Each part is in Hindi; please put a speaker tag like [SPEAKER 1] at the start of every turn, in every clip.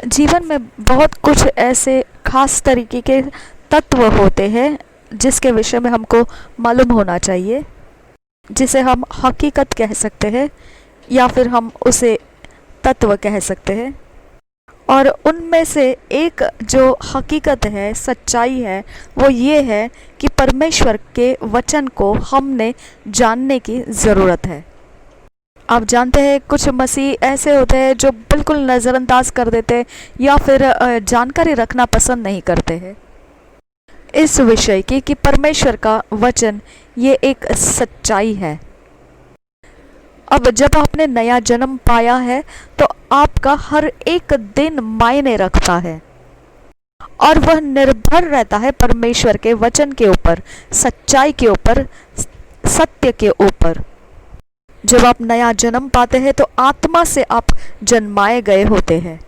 [SPEAKER 1] जीवन में बहुत कुछ ऐसे खास तरीके के तत्व होते हैं जिसके विषय में हमको मालूम होना चाहिए, जिसे हम हकीकत कह सकते हैं या फिर हम उसे तत्व कह सकते हैं। और उनमें से एक जो हकीकत है, सच्चाई है, वो ये है कि परमेश्वर के वचन को हमने जानने की ज़रूरत है। आप जानते हैं कुछ मसीह ऐसे होते हैं जो बिल्कुल नज़रअंदाज कर देते हैं या फिर जानकारी रखना पसंद नहीं करते हैं इस विषय की कि परमेश्वर का वचन ये एक सच्चाई है। अब जब आपने नया जन्म पाया है तो आपका हर एक दिन मायने रखता है और वह निर्भर रहता है परमेश्वर के वचन के ऊपर, सच्चाई के ऊपर, सत्य के ऊपर। जब आप नया जन्म पाते हैं तो आत्मा से आप जन्माए गए होते हैं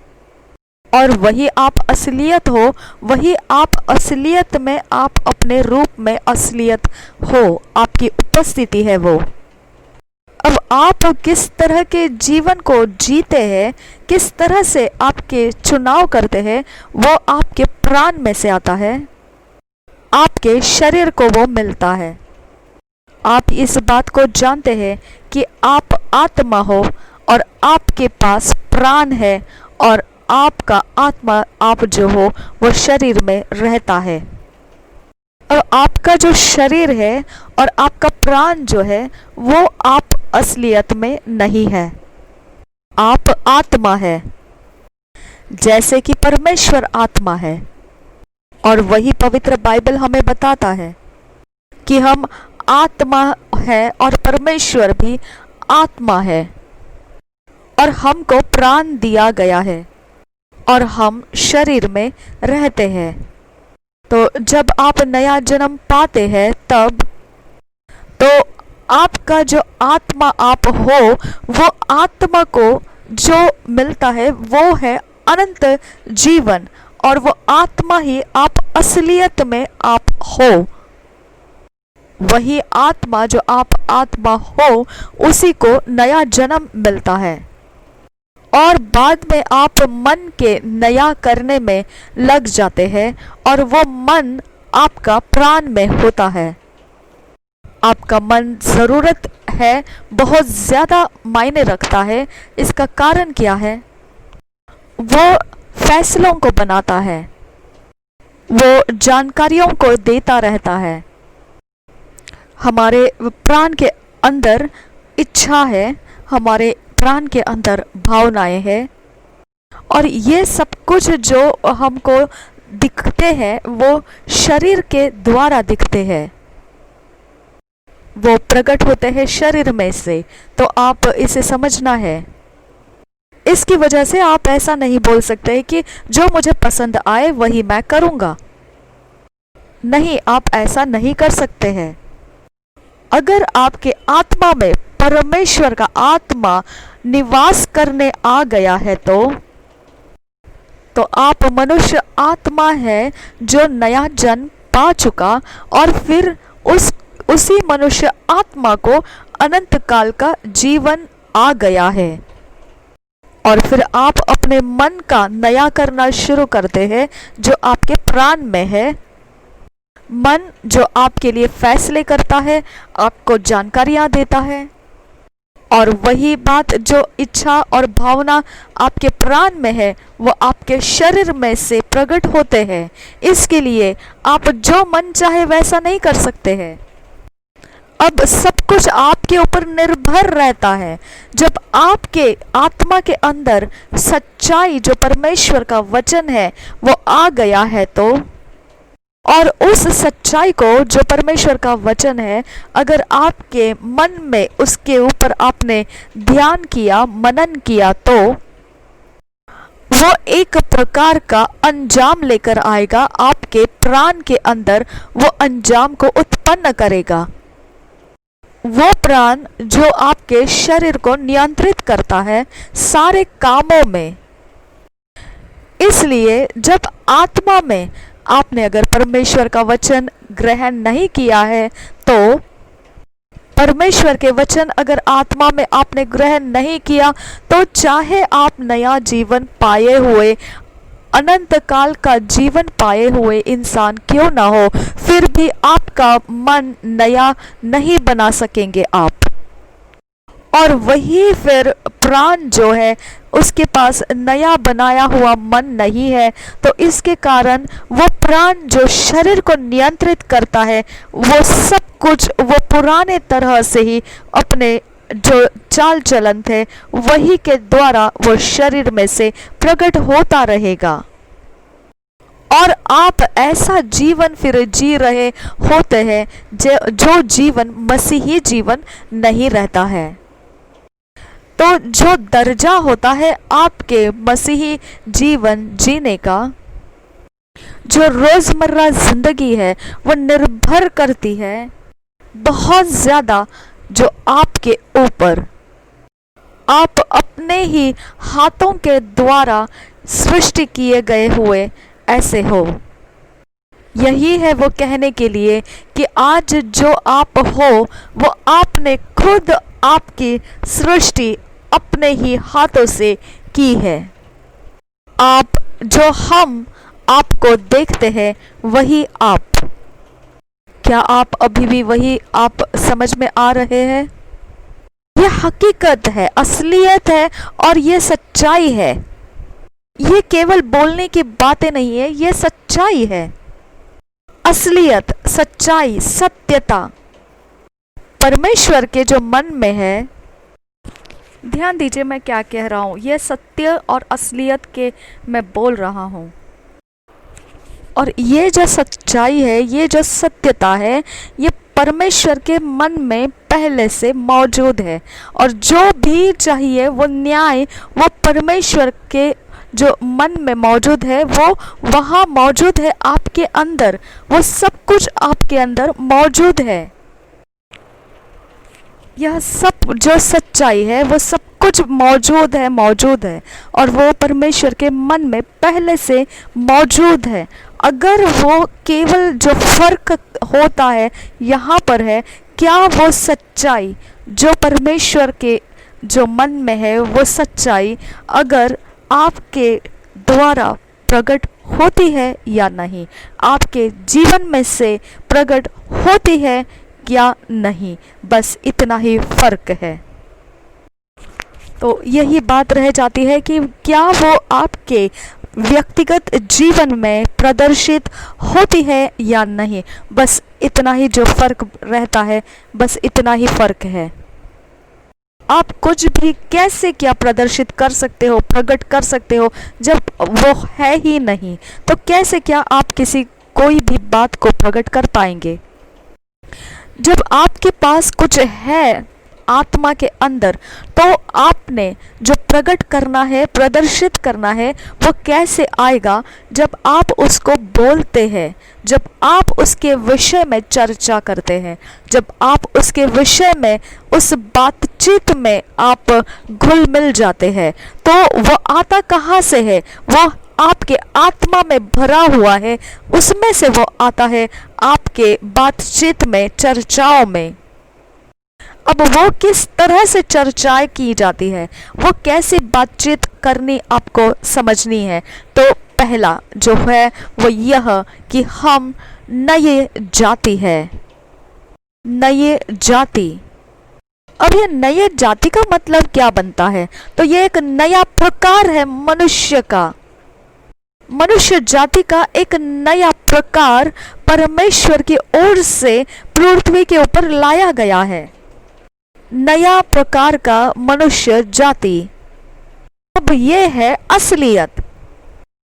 [SPEAKER 1] और वही आप असलियत हो, वही आप असलियत में आप अपने रूप में असलियत हो, आपकी उपस्थिति है वो। अब आप किस तरह के जीवन को जीते हैं, किस तरह से आपके चुनाव करते हैं, वो आपके प्राण में से आता है, आपके शरीर को वो मिलता है। आप इस बात को जानते हैं कि आप आत्मा हो और आपके पास प्राण है और आपका आत्मा, आप जो हो वो शरीर में रहता है। और आपका जो शरीर है और आपका प्राण जो है वो आप असलियत में नहीं है, आप आत्मा है, जैसे कि परमेश्वर आत्मा है। और वही पवित्र बाइबल हमें बताता है कि हम आत्मा है और परमेश्वर भी आत्मा है और हमको प्राण दिया गया है और हम शरीर में रहते हैं। तो जब आप नया जन्म पाते हैं तब तो आपका जो आत्मा आप हो, वो आत्मा को जो मिलता है वो है अनंत जीवन और वो आत्मा ही आप असलियत में आप हो। वही आत्मा जो आप आत्मा हो उसी को नया जन्म मिलता है और बाद में आप मन के नया करने में लग जाते हैं और वो मन आपका प्राण में होता है। आपका मन ज़रूरत है, बहुत ज़्यादा मायने रखता है। इसका कारण क्या है? वो फैसलों को बनाता है, वो जानकारियों को देता रहता है। हमारे प्राण के अंदर इच्छा है, हमारे प्राण के अंदर भावनाएं हैं और ये सब कुछ जो हमको दिखते हैं वो शरीर के द्वारा दिखते हैं, वो प्रकट होते हैं शरीर में से। तो आप इसे समझना है। इसकी वजह से आप ऐसा नहीं बोल सकते कि जो मुझे पसंद आए वही मैं करूंगा। नहीं, आप ऐसा नहीं कर सकते हैं। अगर आपके आत्मा में परमेश्वर का आत्मा निवास करने आ गया है तो आप मनुष्य आत्मा है जो नया जन्म पा चुका और फिर उसी मनुष्य आत्मा को अनंत काल का जीवन आ गया है। और फिर आप अपने मन का नया करना शुरू करते हैं जो आपके प्राण में है। मन जो आपके लिए फैसले करता है, आपको जानकारियां देता है और वही बात जो इच्छा और भावना आपके प्राण में है वो आपके शरीर में से प्रकट होते हैं। इसके लिए आप जो मन चाहे वैसा नहीं कर सकते हैं। अब सब कुछ आपके ऊपर निर्भर रहता है। जब आपके आत्मा के अंदर सच्चाई जो परमेश्वर का वचन है वो आ गया है तो, और उस सच्चाई को जो परमेश्वर का वचन है अगर आपके मन में उसके ऊपर आपने ध्यान किया, मनन किया तो वो एक प्रकार का अंजाम लेकर आएगा आपके प्राण के अंदर। वो अंजाम को उत्पन्न करेगा। वो प्राण जो आपके शरीर को नियंत्रित करता है सारे कामों में। इसलिए जब आत्मा में आपने अगर परमेश्वर का वचन ग्रहण नहीं किया है तो परमेश्वर के वचन अगर आत्मा में आपने ग्रहण नहीं किया तो चाहे आप नया जीवन पाए हुए अनंत काल का जीवन पाए हुए इंसान क्यों ना हो, फिर भी आपका मन नया नहीं बना सकेंगे आप। और वही फिर प्राण जो है उसके पास नया बनाया हुआ मन नहीं है, तो इसके कारण वो प्राण जो शरीर को नियंत्रित करता है, वो सब कुछ वो पुराने तरह से ही अपने जो चाल चलन थे वही के द्वारा वो शरीर में से प्रकट होता रहेगा। और आप ऐसा जीवन फिर जी रहे होते हैं जो जीवन मसीही जीवन नहीं रहता है। तो जो दर्जा होता है आपके मसीही जीवन जीने का, जो रोजमर्रा जिंदगी है, वो निर्भर करती है बहुत ज्यादा जो आपके ऊपर आप अपने ही हाथों के द्वारा सृष्टि किए गए हुए ऐसे हो। यही है वो कहने के लिए कि आज जो आप हो वो आपने खुद आपकी सृष्टि अपने ही हाथों से की है। आप जो हम आपको देखते हैं वही आप। क्या आप अभी भी वही आप समझ में आ रहे हैं? ये हकीकत है, असलियत है और ये सच्चाई है। ये केवल बोलने की बातें नहीं है, ये सच्चाई है। असलियत, सच्चाई, सत्यता परमेश्वर के जो मन में है। ध्यान दीजिए मैं क्या कह रहा हूँ, ये सत्य और असलियत के मैं बोल रहा हूँ। और ये जो सच्चाई है, ये जो सत्यता है, ये परमेश्वर के मन में पहले से मौजूद है। और जो भी चाहिए वो न्याय वो परमेश्वर के जो मन में मौजूद है वो वहाँ मौजूद है आपके अंदर। वो सब कुछ आपके अंदर मौजूद है। यह सब जो सच्चाई है वो सब कुछ मौजूद है और वो परमेश्वर के मन में पहले से मौजूद है। अगर वो केवल जो फर्क होता है यहाँ पर है, क्या वो सच्चाई जो परमेश्वर के जो मन में है वो सच्चाई अगर आपके द्वारा प्रकट होती है या नहीं, आपके जीवन में से प्रकट होती है या नहीं, बस इतना ही फर्क है। तो यही बात रह जाती है कि क्या वो आपके व्यक्तिगत जीवन में प्रदर्शित होती है या नहीं, बस इतना ही जो फर्क रहता है, बस इतना ही फर्क है। आप कुछ भी कैसे क्या प्रदर्शित कर सकते हो, प्रकट कर सकते हो, जब वो है ही नहीं, तो कैसे क्या आप किसी कोई भी बात को प्रकट कर पाएंगे? जब आपके पास कुछ है आत्मा के अंदर, तो आपने जो प्रकट करना है, प्रदर्शित करना है, वो कैसे आएगा? जब आप उसको बोलते हैं, जब आप उसके विषय में चर्चा करते हैं, जब आप उसके विषय में उस बातचीत में आप घुल मिल जाते हैं, तो वो आता कहाँ से है? वो आपके आत्मा में भरा हुआ है, उसमें से वो आता है आपके बातचीत में, चर्चाओं में। अब वो किस तरह से चर्चाएं की जाती है, वो कैसी बातचीत करनी आपको समझनी है। तो पहला जो है वो यह कि हम नए जाति है, नए जाति। अब ये नए जाति का मतलब क्या बनता है? तो ये एक नया प्रकार है मनुष्य का, मनुष्य जाति का एक नया प्रकार परमेश्वर की ओर से पृथ्वी के ऊपर लाया गया है। नया प्रकार का मनुष्य जाति। अब ये है असलियत।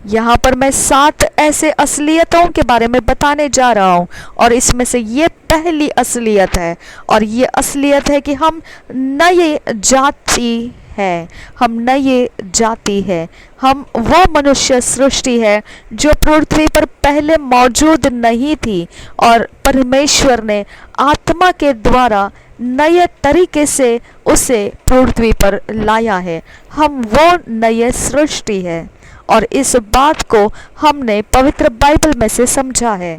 [SPEAKER 1] यहाँ पर मैं 7 ऐसे असलियतों के बारे में बताने जा रहा हूँ और इसमें से ये पहली असलियत है। और ये असलियत है कि हम नए जाति है, हम नए जाति है। हम वो मनुष्य सृष्टि है जो पृथ्वी पर पहले मौजूद नहीं थी और परमेश्वर ने आत्मा के द्वारा नए तरीके से उसे पृथ्वी पर लाया है। हम वो नए सृष्टि है और इस बात को हमने पवित्र बाइबल में से समझा है।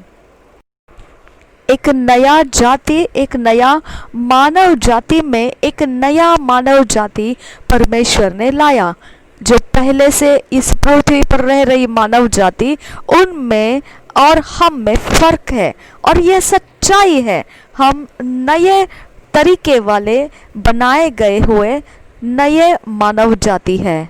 [SPEAKER 1] एक नया जाति, एक नया मानव जाति में एक नया मानव जाति परमेश्वर ने लाया, जो पहले से इस पृथ्वी पर रह रही मानव जाति, उनमें और हम में फर्क है और यह सच्चाई है। हम नए तरीके वाले बनाए गए हुए नए मानव जाति है।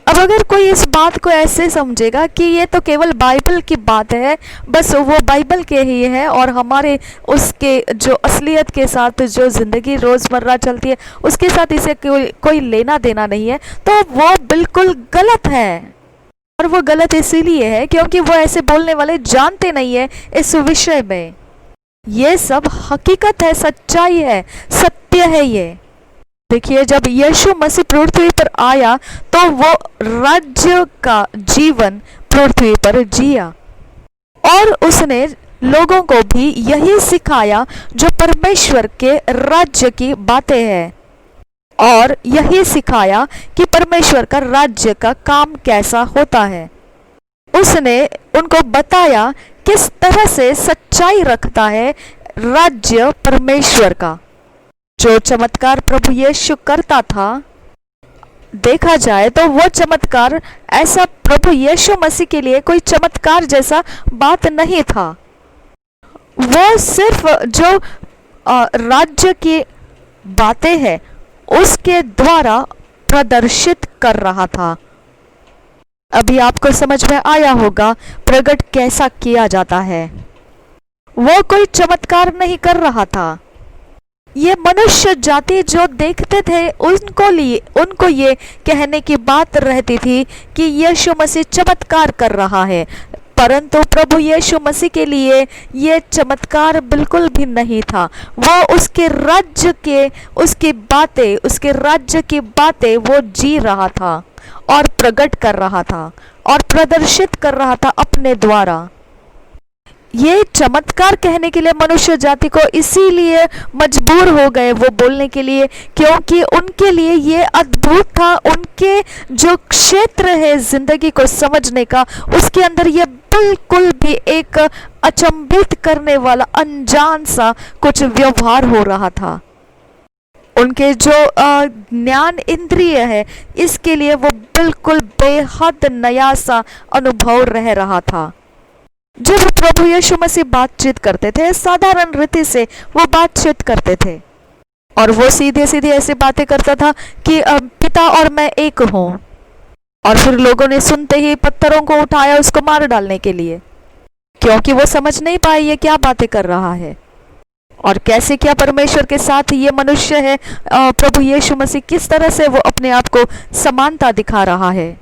[SPEAKER 1] अब अगर कोई इस बात को ऐसे समझेगा कि ये तो केवल बाइबल की बात है, बस वो बाइबल के ही है और हमारे उसके जो असलियत के साथ जो ज़िंदगी रोज़मर्रा चलती है उसके साथ इसे कोई लेना देना नहीं है, तो वो बिल्कुल गलत है। और वो गलत इसीलिए है क्योंकि वो ऐसे बोलने वाले जानते नहीं है इस विषय में। ये सब हकीकत है, सच्चाई है, सत्य है। ये देखिए, जब यीशु मसीह पृथ्वी पर आया तो वो राज्य का जीवन पृथ्वी पर जिया और उसने लोगों को भी यही सिखाया जो परमेश्वर के राज्य की बातें हैं और यही सिखाया कि परमेश्वर का राज्य का काम कैसा होता है। उसने उनको बताया किस तरह से सच्चाई रखता है राज्य परमेश्वर का। जो चमत्कार प्रभु यीशु करता था, देखा जाए तो वो चमत्कार ऐसा प्रभु यीशु मसीह के लिए कोई चमत्कार जैसा बात नहीं था। वो सिर्फ जो राज्य की बातें हैं उसके द्वारा प्रदर्शित कर रहा था। अभी आपको समझ में आया होगा प्रकट कैसा किया जाता है। वो कोई चमत्कार नहीं कर रहा था। ये मनुष्य जाति जो देखते थे उनको ये कहने की बात रहती थी कि यीशु मसीह चमत्कार कर रहा है, परंतु प्रभु यीशु मसीह के लिए ये चमत्कार बिल्कुल भी नहीं था। वो उसके राज्य की बातें वो जी रहा था और प्रकट कर रहा था और प्रदर्शित कर रहा था अपने द्वारा। ये चमत्कार कहने के लिए मनुष्य जाति को इसीलिए मजबूर हो गए वो बोलने के लिए, क्योंकि उनके लिए ये अद्भुत था। उनके जो क्षेत्र है जिंदगी को समझने का, उसके अंदर ये बिल्कुल भी एक अचंभित करने वाला अनजान सा कुछ व्यवहार हो रहा था। उनके जो ज्ञान इंद्रिय है, इसके लिए वो बिल्कुल बेहद नया सा अनुभव रह रहा था। जब प्रभु यीशु मसीह बातचीत करते थे, साधारण रीति से वो बातचीत करते थे और वो सीधे सीधे ऐसी बातें करता था कि पिता और मैं एक हूं। और फिर लोगों ने सुनते ही पत्थरों को उठाया उसको मार डालने के लिए, क्योंकि वो समझ नहीं पाए ये क्या बातें कर रहा है और कैसे क्या परमेश्वर के साथ ये मनुष्य है। प्रभु यीशु मसीह किस तरह से वो अपने आप को समानता दिखा रहा है,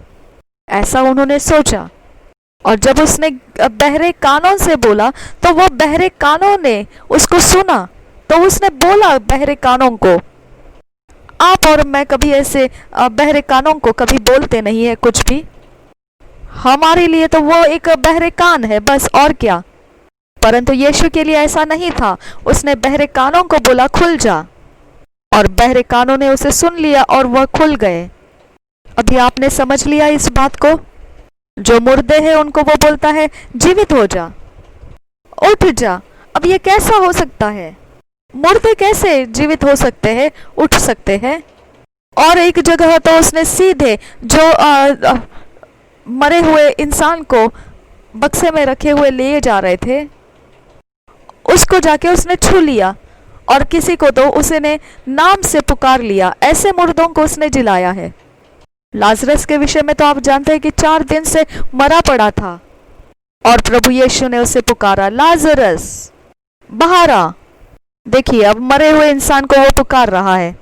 [SPEAKER 1] ऐसा उन्होंने सोचा। और जब उसने बहरे कानों से बोला तो वो बहरे कानों ने उसको सुना, तो उसने बोला बहरे कानों को, आप और मैं कभी ऐसे बहरे कानों को कभी बोलते नहीं है कुछ भी। हमारे लिए तो वो एक बहरे कान है बस, और क्या। परंतु यीशु के लिए ऐसा नहीं था। उसने बहरे कानों को बोला खुल जा, और बहरे कानों ने उसे सुन लिया और वह खुल गए। अभी आपने समझ लिया इस बात को। जो मुर्दे हैं उनको वो बोलता है जीवित हो जा, उठ जा। अब ये कैसा हो सकता है? मुर्दे कैसे जीवित हो सकते हैं, उठ सकते हैं? और एक जगह तो उसने सीधे जो मरे हुए इंसान को बक्से में रखे हुए ले जा रहे थे, उसको जाके उसने छू लिया और किसी को तो उसने नाम से पुकार लिया। ऐसे मुर्दों को उसने जिलाया है। लाजरस के विषय में तो आप जानते हैं कि 4 दिन से मरा पड़ा था और प्रभु यीशु ने उसे पुकारा, लाजरस बाहर आ। देखिए, अब मरे हुए इंसान को वो पुकार रहा है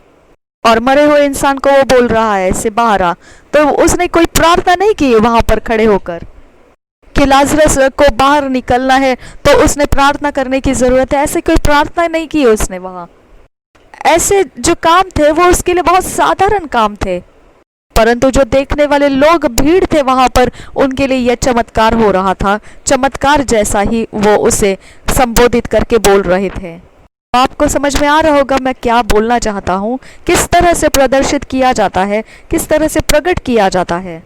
[SPEAKER 1] और मरे हुए इंसान को वो बोल रहा है ऐसे बाहर आ। तो उसने कोई प्रार्थना नहीं की वहां पर खड़े होकर कि लाजरस को बाहर निकलना है तो उसने प्रार्थना करने की जरूरत है। ऐसे कोई प्रार्थना नहीं की उसने वहां। ऐसे जो काम थे वो उसके लिए बहुत साधारण काम थे, परंतु जो देखने वाले लोग भीड़ थे वहां पर, उनके लिए यह चमत्कार हो रहा था। चमत्कार जैसा ही वो उसे संबोधित करके बोल रहे थे। आपको समझ में आ रहा होगा मैं क्या बोलना चाहता हूँ, किस तरह से प्रदर्शित किया जाता है, किस तरह से प्रकट किया जाता है।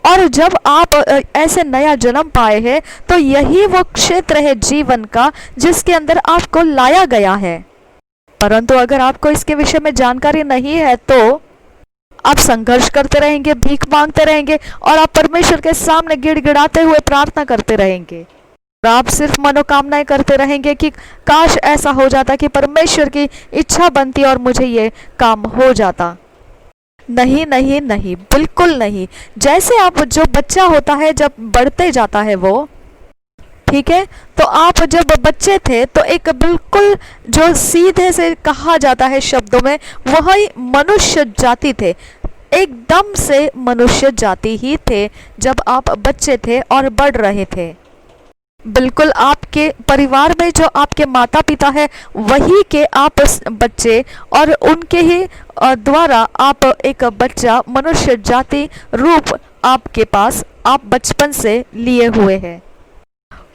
[SPEAKER 1] और जब आप ऐसे नया जन्म पाए हैं तो यही वो क्षेत्र है जीवन का जिसके अंदर आपको लाया गया है। परंतु अगर आपको इसके विषय में जानकारी नहीं है तो आप संघर्ष करते रहेंगे, भीख मांगते रहेंगे और आप परमेश्वर के सामने गिड़गिड़ाते हुए प्रार्थना करते रहेंगे। और आप सिर्फ मनोकामनाएं करते रहेंगे कि काश ऐसा हो जाता कि परमेश्वर की इच्छा बनती और मुझे ये काम हो जाता। नहीं नहीं नहीं, बिल्कुल नहीं। जैसे आप जो बच्चा होता है जब बढ़ते जाता है वो, ठीक है, तो आप जब बच्चे थे तो एक बिल्कुल जो सीधे से कहा जाता है शब्दों में, वही मनुष्य जाति थे, एकदम से मनुष्य जाति ही थे जब आप बच्चे थे और बढ़ रहे थे। बिल्कुल आपके परिवार में जो आपके माता पिता है वही के आप बच्चे, और उनके ही द्वारा आप एक बच्चा मनुष्य जाति रूप आपके पास आप बचपन से लिए हुए हैं।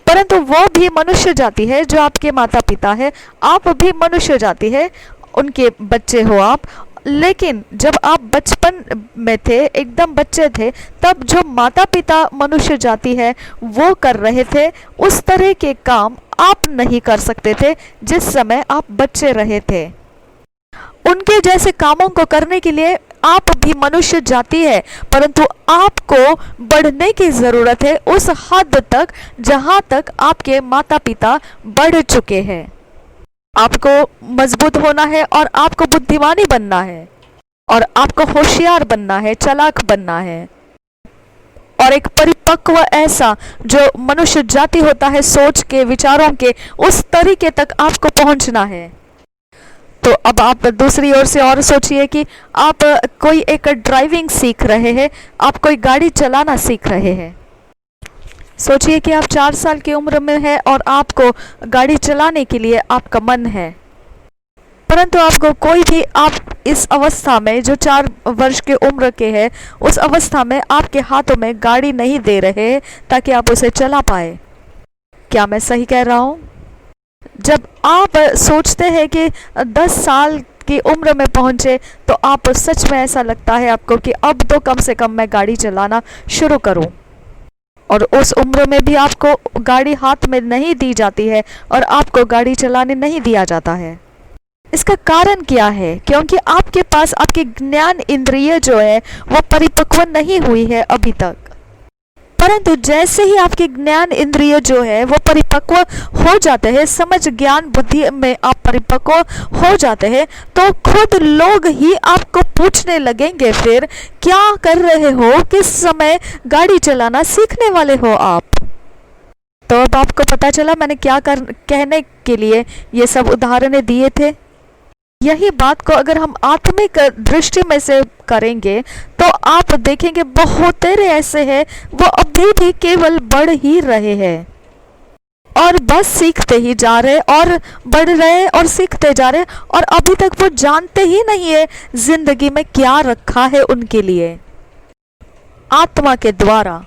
[SPEAKER 1] परंतु वो भी मनुष्य जाति है जो आपके माता पिता है, आप भी मनुष्य जाति है, उनके बच्चे हो आप। लेकिन जब आप बचपन में थे, एकदम बच्चे थे, तब जो माता पिता मनुष्य जाति है वो कर रहे थे, उस तरह के काम आप नहीं कर सकते थे जिस समय आप बच्चे रहे थे। उनके जैसे कामों को करने के लिए आप भी मनुष्य जाति है, परंतु आपको बढ़ने की जरूरत है उस हद तक जहां तक आपके माता पिता बढ़ चुके हैं। आपको मजबूत होना है और आपको बुद्धिमानी बनना है और आपको होशियार बनना है, चालाक बनना है, और एक परिपक्व ऐसा जो मनुष्य जाति होता है सोच के, विचारों के, उस तरीके तक आपको पहुंचना है। तो अब आप दूसरी ओर से और सोचिए कि आप कोई एक ड्राइविंग सीख रहे हैं, आप कोई गाड़ी चलाना सीख रहे हैं। सोचिए कि आप 4 साल की उम्र में है और आपको गाड़ी चलाने के लिए आपका मन है, परंतु आपको कोई भी, आप इस अवस्था में जो 4 वर्ष की उम्र के हैं, उस अवस्था में आपके हाथों में गाड़ी नहीं दे रहे ताकि आप उसे चला पाए। क्या मैं सही कह रहा हूँ? जब आप सोचते हैं कि 10 साल की उम्र में पहुंचे तो आप सच में ऐसा लगता है आपको कि अब तो कम से कम मैं गाड़ी चलाना शुरू करूं, और उस उम्र में भी आपको गाड़ी हाथ में नहीं दी जाती है और आपको गाड़ी चलाने नहीं दिया जाता है। इसका कारण क्या है? क्योंकि आपके पास आपकी ज्ञान इंद्रिय जो है वो परिपक्व नहीं हुई है अभी तक। परंतु जैसे ही आपके ज्ञान इंद्रिय जो है वो परिपक्व हो जाते हैं, समझ ज्ञान बुद्धि में आप परिपक्व हो जाते हैं, तो खुद लोग ही आपको पूछने लगेंगे, फिर क्या कर रहे हो, किस समय गाड़ी चलाना सीखने वाले हो आप। तो अब आपको पता चला मैंने क्या कहने के लिए ये सब उदाहरणें दिए थे। यही बात को अगर हम आत्मिक दृष्टि में से करेंगे तो आप देखेंगे बहुत तेरे ऐसे हैं वो अभी भी केवल बढ़ ही रहे हैं और बस सीखते ही जा रहे और बढ़ रहे और सीखते जा रहे, और अभी तक वो जानते ही नहीं है जिंदगी में क्या रखा है उनके लिए आत्मा के द्वारा।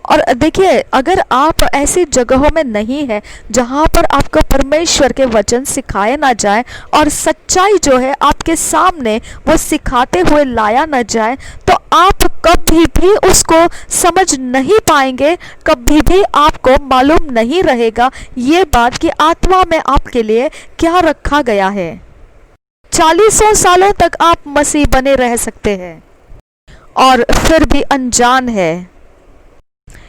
[SPEAKER 1] और देखिए, अगर आप ऐसी जगहों में नहीं है जहां पर आपको परमेश्वर के वचन सिखाए ना जाए और सच्चाई जो है आपके सामने वो सिखाते हुए लाया ना जाए, तो आप कभी भी उसको समझ नहीं पाएंगे, कभी भी आपको मालूम नहीं रहेगा ये बात कि आत्मा में आपके लिए क्या रखा गया है। 40 सालों तक आप मसीह बने रह सकते हैं और फिर भी अनजान है,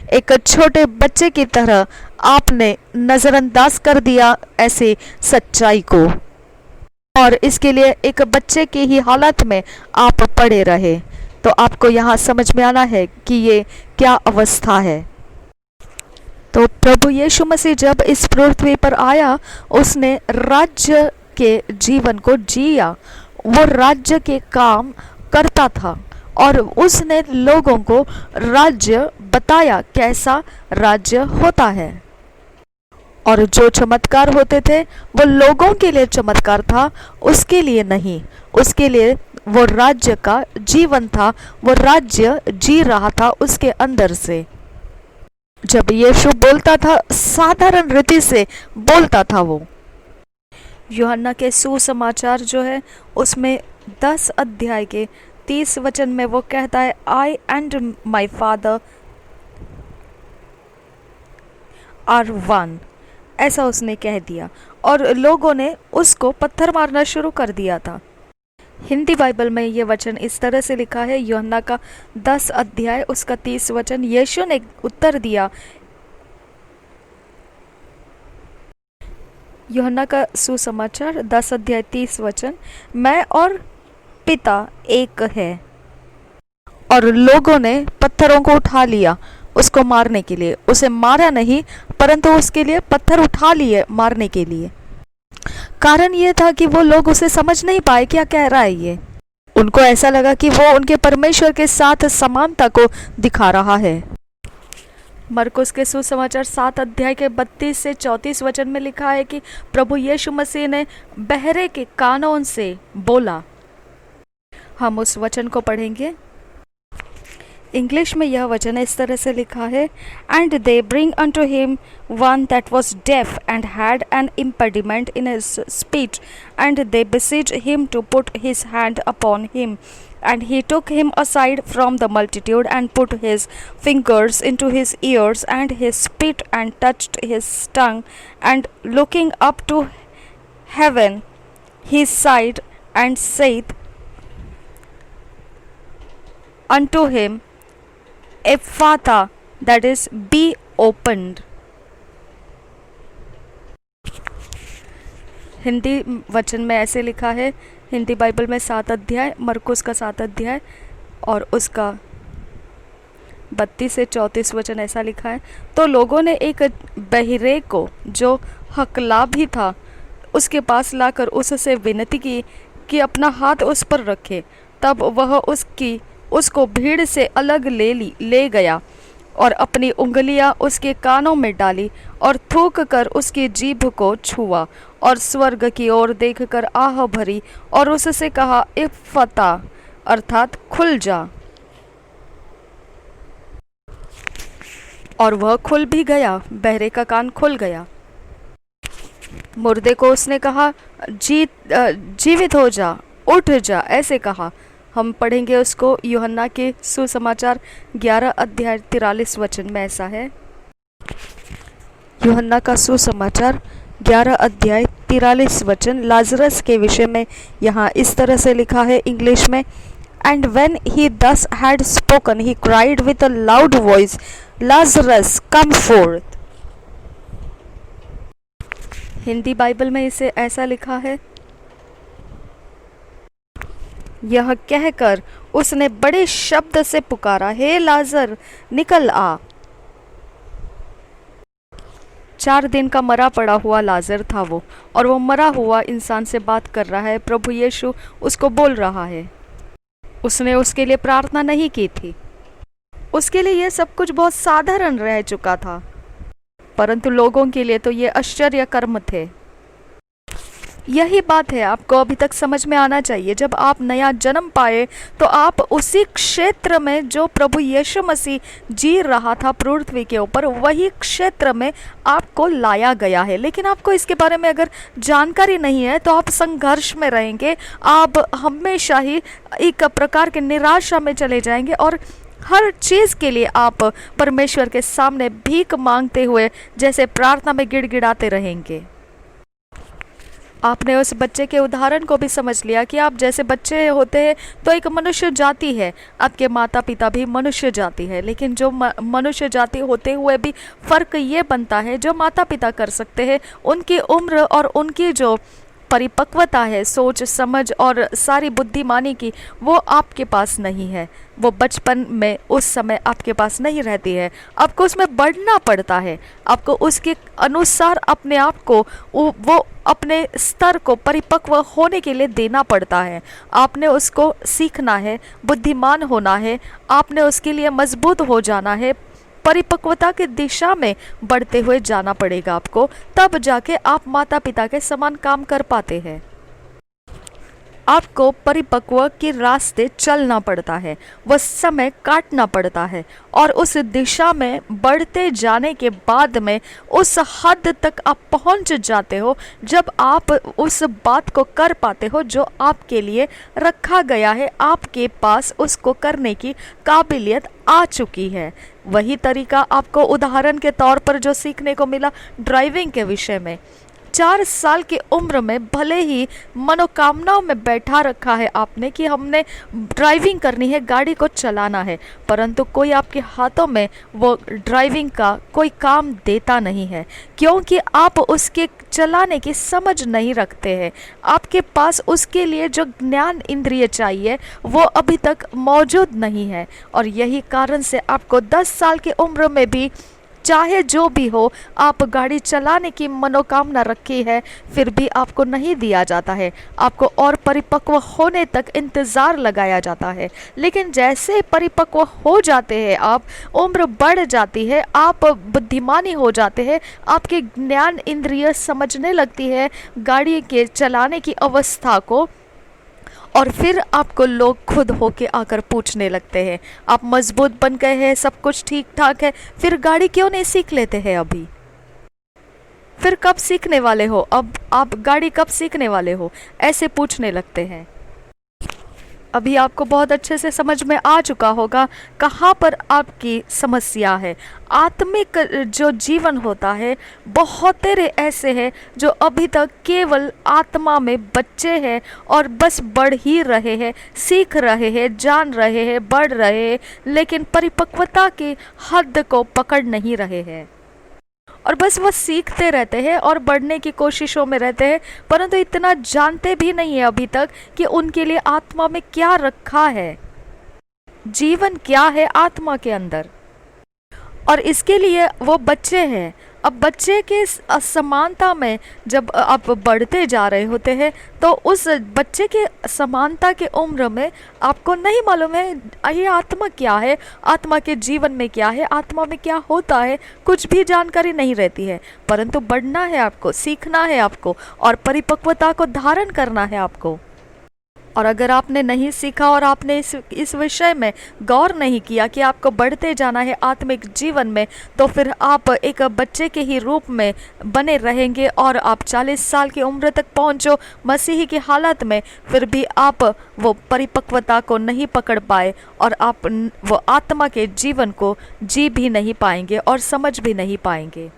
[SPEAKER 1] एक छोटे बच्चे की तरह आपने नजरअंदाज कर दिया ऐसी सच्चाई को, और इसके लिए एक बच्चे की ही हालत में आप पड़े रहे। तो आपको यहाँ समझ में आना है कि ये क्या अवस्था है। तो प्रभु यीशु मसीह जब इस पृथ्वी पर आया, उसने राज्य के जीवन को जिया, वो राज्य के काम करता था और उसने लोगों को राज्य बताया, कैसा राज्य होता है। और जो चमत्कार होते थे वो लोगों के लिए चमत्कार था, उसके लिए नहीं, उसके लिए वो राज्य का जीवन था, वो राज्य जी रहा था उसके अंदर से। जब यीशु बोलता था, साधारण रीति से बोलता था वो। यूहन्ना के सुसमाचार जो है उसमें 10 अध्याय के 30 वचन में वो कहता है, I and my father are one, ऐसा उसने कह दिया और लोगों ने उसको पत्थर मारना शुरू कर दिया था। हिंदी बाइबल में ये वचन इस तरह से लिखा है, यूहन्ना का 10 अध्याय उसका 30 वचन। यीशु ने उत्तर दिया, यूहन्ना का सुसमाचार 10 अध्याय 30 वचन, मैं और पिता एक है। और लोगों ने पत्थरों को उठा लिया उसको मारने के लिए। उसे मारा नहीं, परंतु उसके लिए पत्थर उठा लिए मारने के लिए। कारण ये था कि वो लोग उसे समझ नहीं पाए क्या कह रहा है ये। उनको ऐसा लगा कि वो उनके परमेश्वर के साथ समानता को दिखा रहा है। मरकुस के सुसमाचार 7 अध्याय के 32 से 34 वचन में लिखा है कि प्रभु यीशु मसीह ने बहरे के कानों से बोला। हम उस वचन को पढ़ेंगे। इंग्लिश में यह वचन इस तरह से लिखा है, and they bring unto him one that was deaf and had an impediment in his speech, and they beseech him to put his hand upon him, and he took him aside from the multitude and put his fingers into his ears and his spit and touched his tongue, and looking up to heaven he sighed and saith unto him, Ephphatha, that is, be opened. Hindi वचन में ऐसे लिखा है, हिंदी बाइबल में 7 अध्याय, मरकुस का 7 अध्याय और उसका 32 से 34 वचन ऐसा लिखा है। तो लोगों ने एक बहिरे को जो हकला भी था उसके पास लाकर उससे विनती की कि अपना हाथ उस पर रखे। तब वह उसको भीड़ से अलग ले गया और अपनी उंगलियां उसके कानों में डाली और थूक कर उसकी जीभ को छुआ और स्वर्ग की ओर देखकर आह भरी और उससे कहा, इफ्फता, अर्थात खुल जा। और वह खुल भी गया, बहरे का कान खुल गया। मुर्दे को उसने कहा, जीवित हो जा, उठ जा, ऐसे कहा। हम पढ़ेंगे उसको यूहन्ना के सुसमाचार 11 अध्याय 43 वचन में ऐसा है। यूहन्ना का सुसमाचार 11 अध्याय 43 वचन लाजरस के विषय में यहाँ इस तरह से लिखा है इंग्लिश में, एंड व्हेन ही दस had spoken he cried with a loud voice, Lazarus come fourth. Hindi Bible में इसे ऐसा लिखा है, यह कहकर उसने बड़े शब्द से पुकारा, हे लाजर निकल आ। 4 दिन का मरा पड़ा हुआ लाजर था वो, और वो मरा हुआ इंसान से बात कर रहा है। प्रभु यीशु उसको बोल रहा है। उसने उसके लिए प्रार्थना नहीं की थी, उसके लिए यह सब कुछ बहुत साधारण रह चुका था, परंतु लोगों के लिए तो ये आश्चर्य कर्म थे। यही बात है, आपको अभी तक समझ में आना चाहिए। जब आप नया जन्म पाए तो आप उसी क्षेत्र में जो प्रभु यीशु मसीह जी रहा था पृथ्वी के ऊपर, वही क्षेत्र में आपको लाया गया है। लेकिन आपको इसके बारे में अगर जानकारी नहीं है तो आप संघर्ष में रहेंगे, आप हमेशा ही एक प्रकार के निराशा में चले जाएंगे और हर चीज़ के लिए आप परमेश्वर के सामने भीख मांगते हुए जैसे प्रार्थना में गिड़गिड़ाते रहेंगे। आपने उस बच्चे के उदाहरण को भी समझ लिया कि आप जैसे बच्चे होते हैं तो एक मनुष्य जाति है, आपके माता पिता भी मनुष्य जाति है, लेकिन जो मनुष्य जाति होते हुए भी फ़र्क ये बनता है, जो माता पिता कर सकते हैं उनकी उम्र और उनकी जो परिपक्वता है, सोच समझ और सारी बुद्धिमानी की, वो आपके पास नहीं है। वो बचपन में उस समय आपके पास नहीं रहती है। आपको उसमें बढ़ना पड़ता है, आपको उसके अनुसार अपने आप को, वो अपने स्तर को परिपक्व होने के लिए देना पड़ता है। आपने उसको सीखना है, बुद्धिमान होना है, आपने उसके लिए मजबूत हो जाना है, परिपक्वता की दिशा में बढ़ते हुए जाना पड़ेगा आपको, तब जाके आप माता पिता के समान काम कर पाते हैं। आपको परिपक्व के रास्ते चलना पड़ता है, वह समय काटना पड़ता है और उस दिशा में बढ़ते जाने के बाद में उस हद तक आप पहुंच जाते हो जब आप उस बात को कर पाते हो जो आपके लिए रखा गया है, आपके पास उसको करने की काबिलियत आ चुकी है। वही तरीका आपको उदाहरण के तौर पर जो सीखने को मिला ड्राइविंग के विषय में, 4 साल की उम्र में भले ही मनोकामनाओं में बैठा रखा है आपने कि हमने ड्राइविंग करनी है, गाड़ी को चलाना है, परंतु कोई आपके हाथों में वो ड्राइविंग का कोई काम देता नहीं है, क्योंकि आप उसके चलाने की समझ नहीं रखते हैं। आपके पास उसके लिए जो ज्ञान इंद्रिय चाहिए वो अभी तक मौजूद नहीं है, और यही कारण से आपको 10 साल की उम्र में भी चाहे जो भी हो आप गाड़ी चलाने की मनोकामना रखी है, फिर भी आपको नहीं दिया जाता है। आपको और परिपक्व होने तक इंतज़ार लगाया जाता है। लेकिन जैसे परिपक्व हो जाते हैं आप, उम्र बढ़ जाती है, आप बुद्धिमानी हो जाते हैं, आपके ज्ञान इंद्रिय समझने लगती है गाड़ी के चलाने की अवस्था को, और फिर आपको लोग खुद होके आकर पूछने लगते हैं, आप मजबूत बन गए हैं, सब कुछ ठीक ठाक है, फिर गाड़ी क्यों नहीं सीख लेते हैं अभी? फिर कब सीखने वाले हो? अब आप गाड़ी कब सीखने वाले हो? ऐसे पूछने लगते हैं। अभी आपको बहुत अच्छे से समझ में आ चुका होगा कहाँ पर आपकी समस्या है। आत्मिक जो जीवन होता है, बहुत तेरे ऐसे हैं जो अभी तक केवल आत्मा में बच्चे हैं और बस बढ़ ही रहे हैं, सीख रहे हैं, जान रहे हैं, बढ़ रहे हैं, लेकिन परिपक्वता की हद को पकड़ नहीं रहे हैं, और बस वो सीखते रहते हैं और बढ़ने की कोशिशों में रहते हैं, परंतु इतना जानते भी नहीं है अभी तक कि उनके लिए आत्मा में क्या रखा है, जीवन क्या है आत्मा के अंदर। और इसके लिए वो बच्चे हैं। अब बच्चे के असमानता में जब आप बढ़ते जा रहे होते हैं, तो उस बच्चे के समानता के उम्र में आपको नहीं मालूम है ये आत्मा क्या है, आत्मा के जीवन में क्या है, आत्मा में क्या होता है, कुछ भी जानकारी नहीं रहती है। परंतु बढ़ना है आपको, सीखना है आपको, और परिपक्वता को धारण करना है आपको। और अगर आपने नहीं सीखा और आपने इस विषय में गौर नहीं किया कि आपको बढ़ते जाना है आत्मिक जीवन में, तो फिर आप एक बच्चे के ही रूप में बने रहेंगे, और आप 40 साल की उम्र तक पहुंचो मसीही की हालत में, फिर भी आप वो परिपक्वता को नहीं पकड़ पाए, और आप वो आत्मा के जीवन को जी भी नहीं पाएंगे और समझ भी नहीं पाएंगे।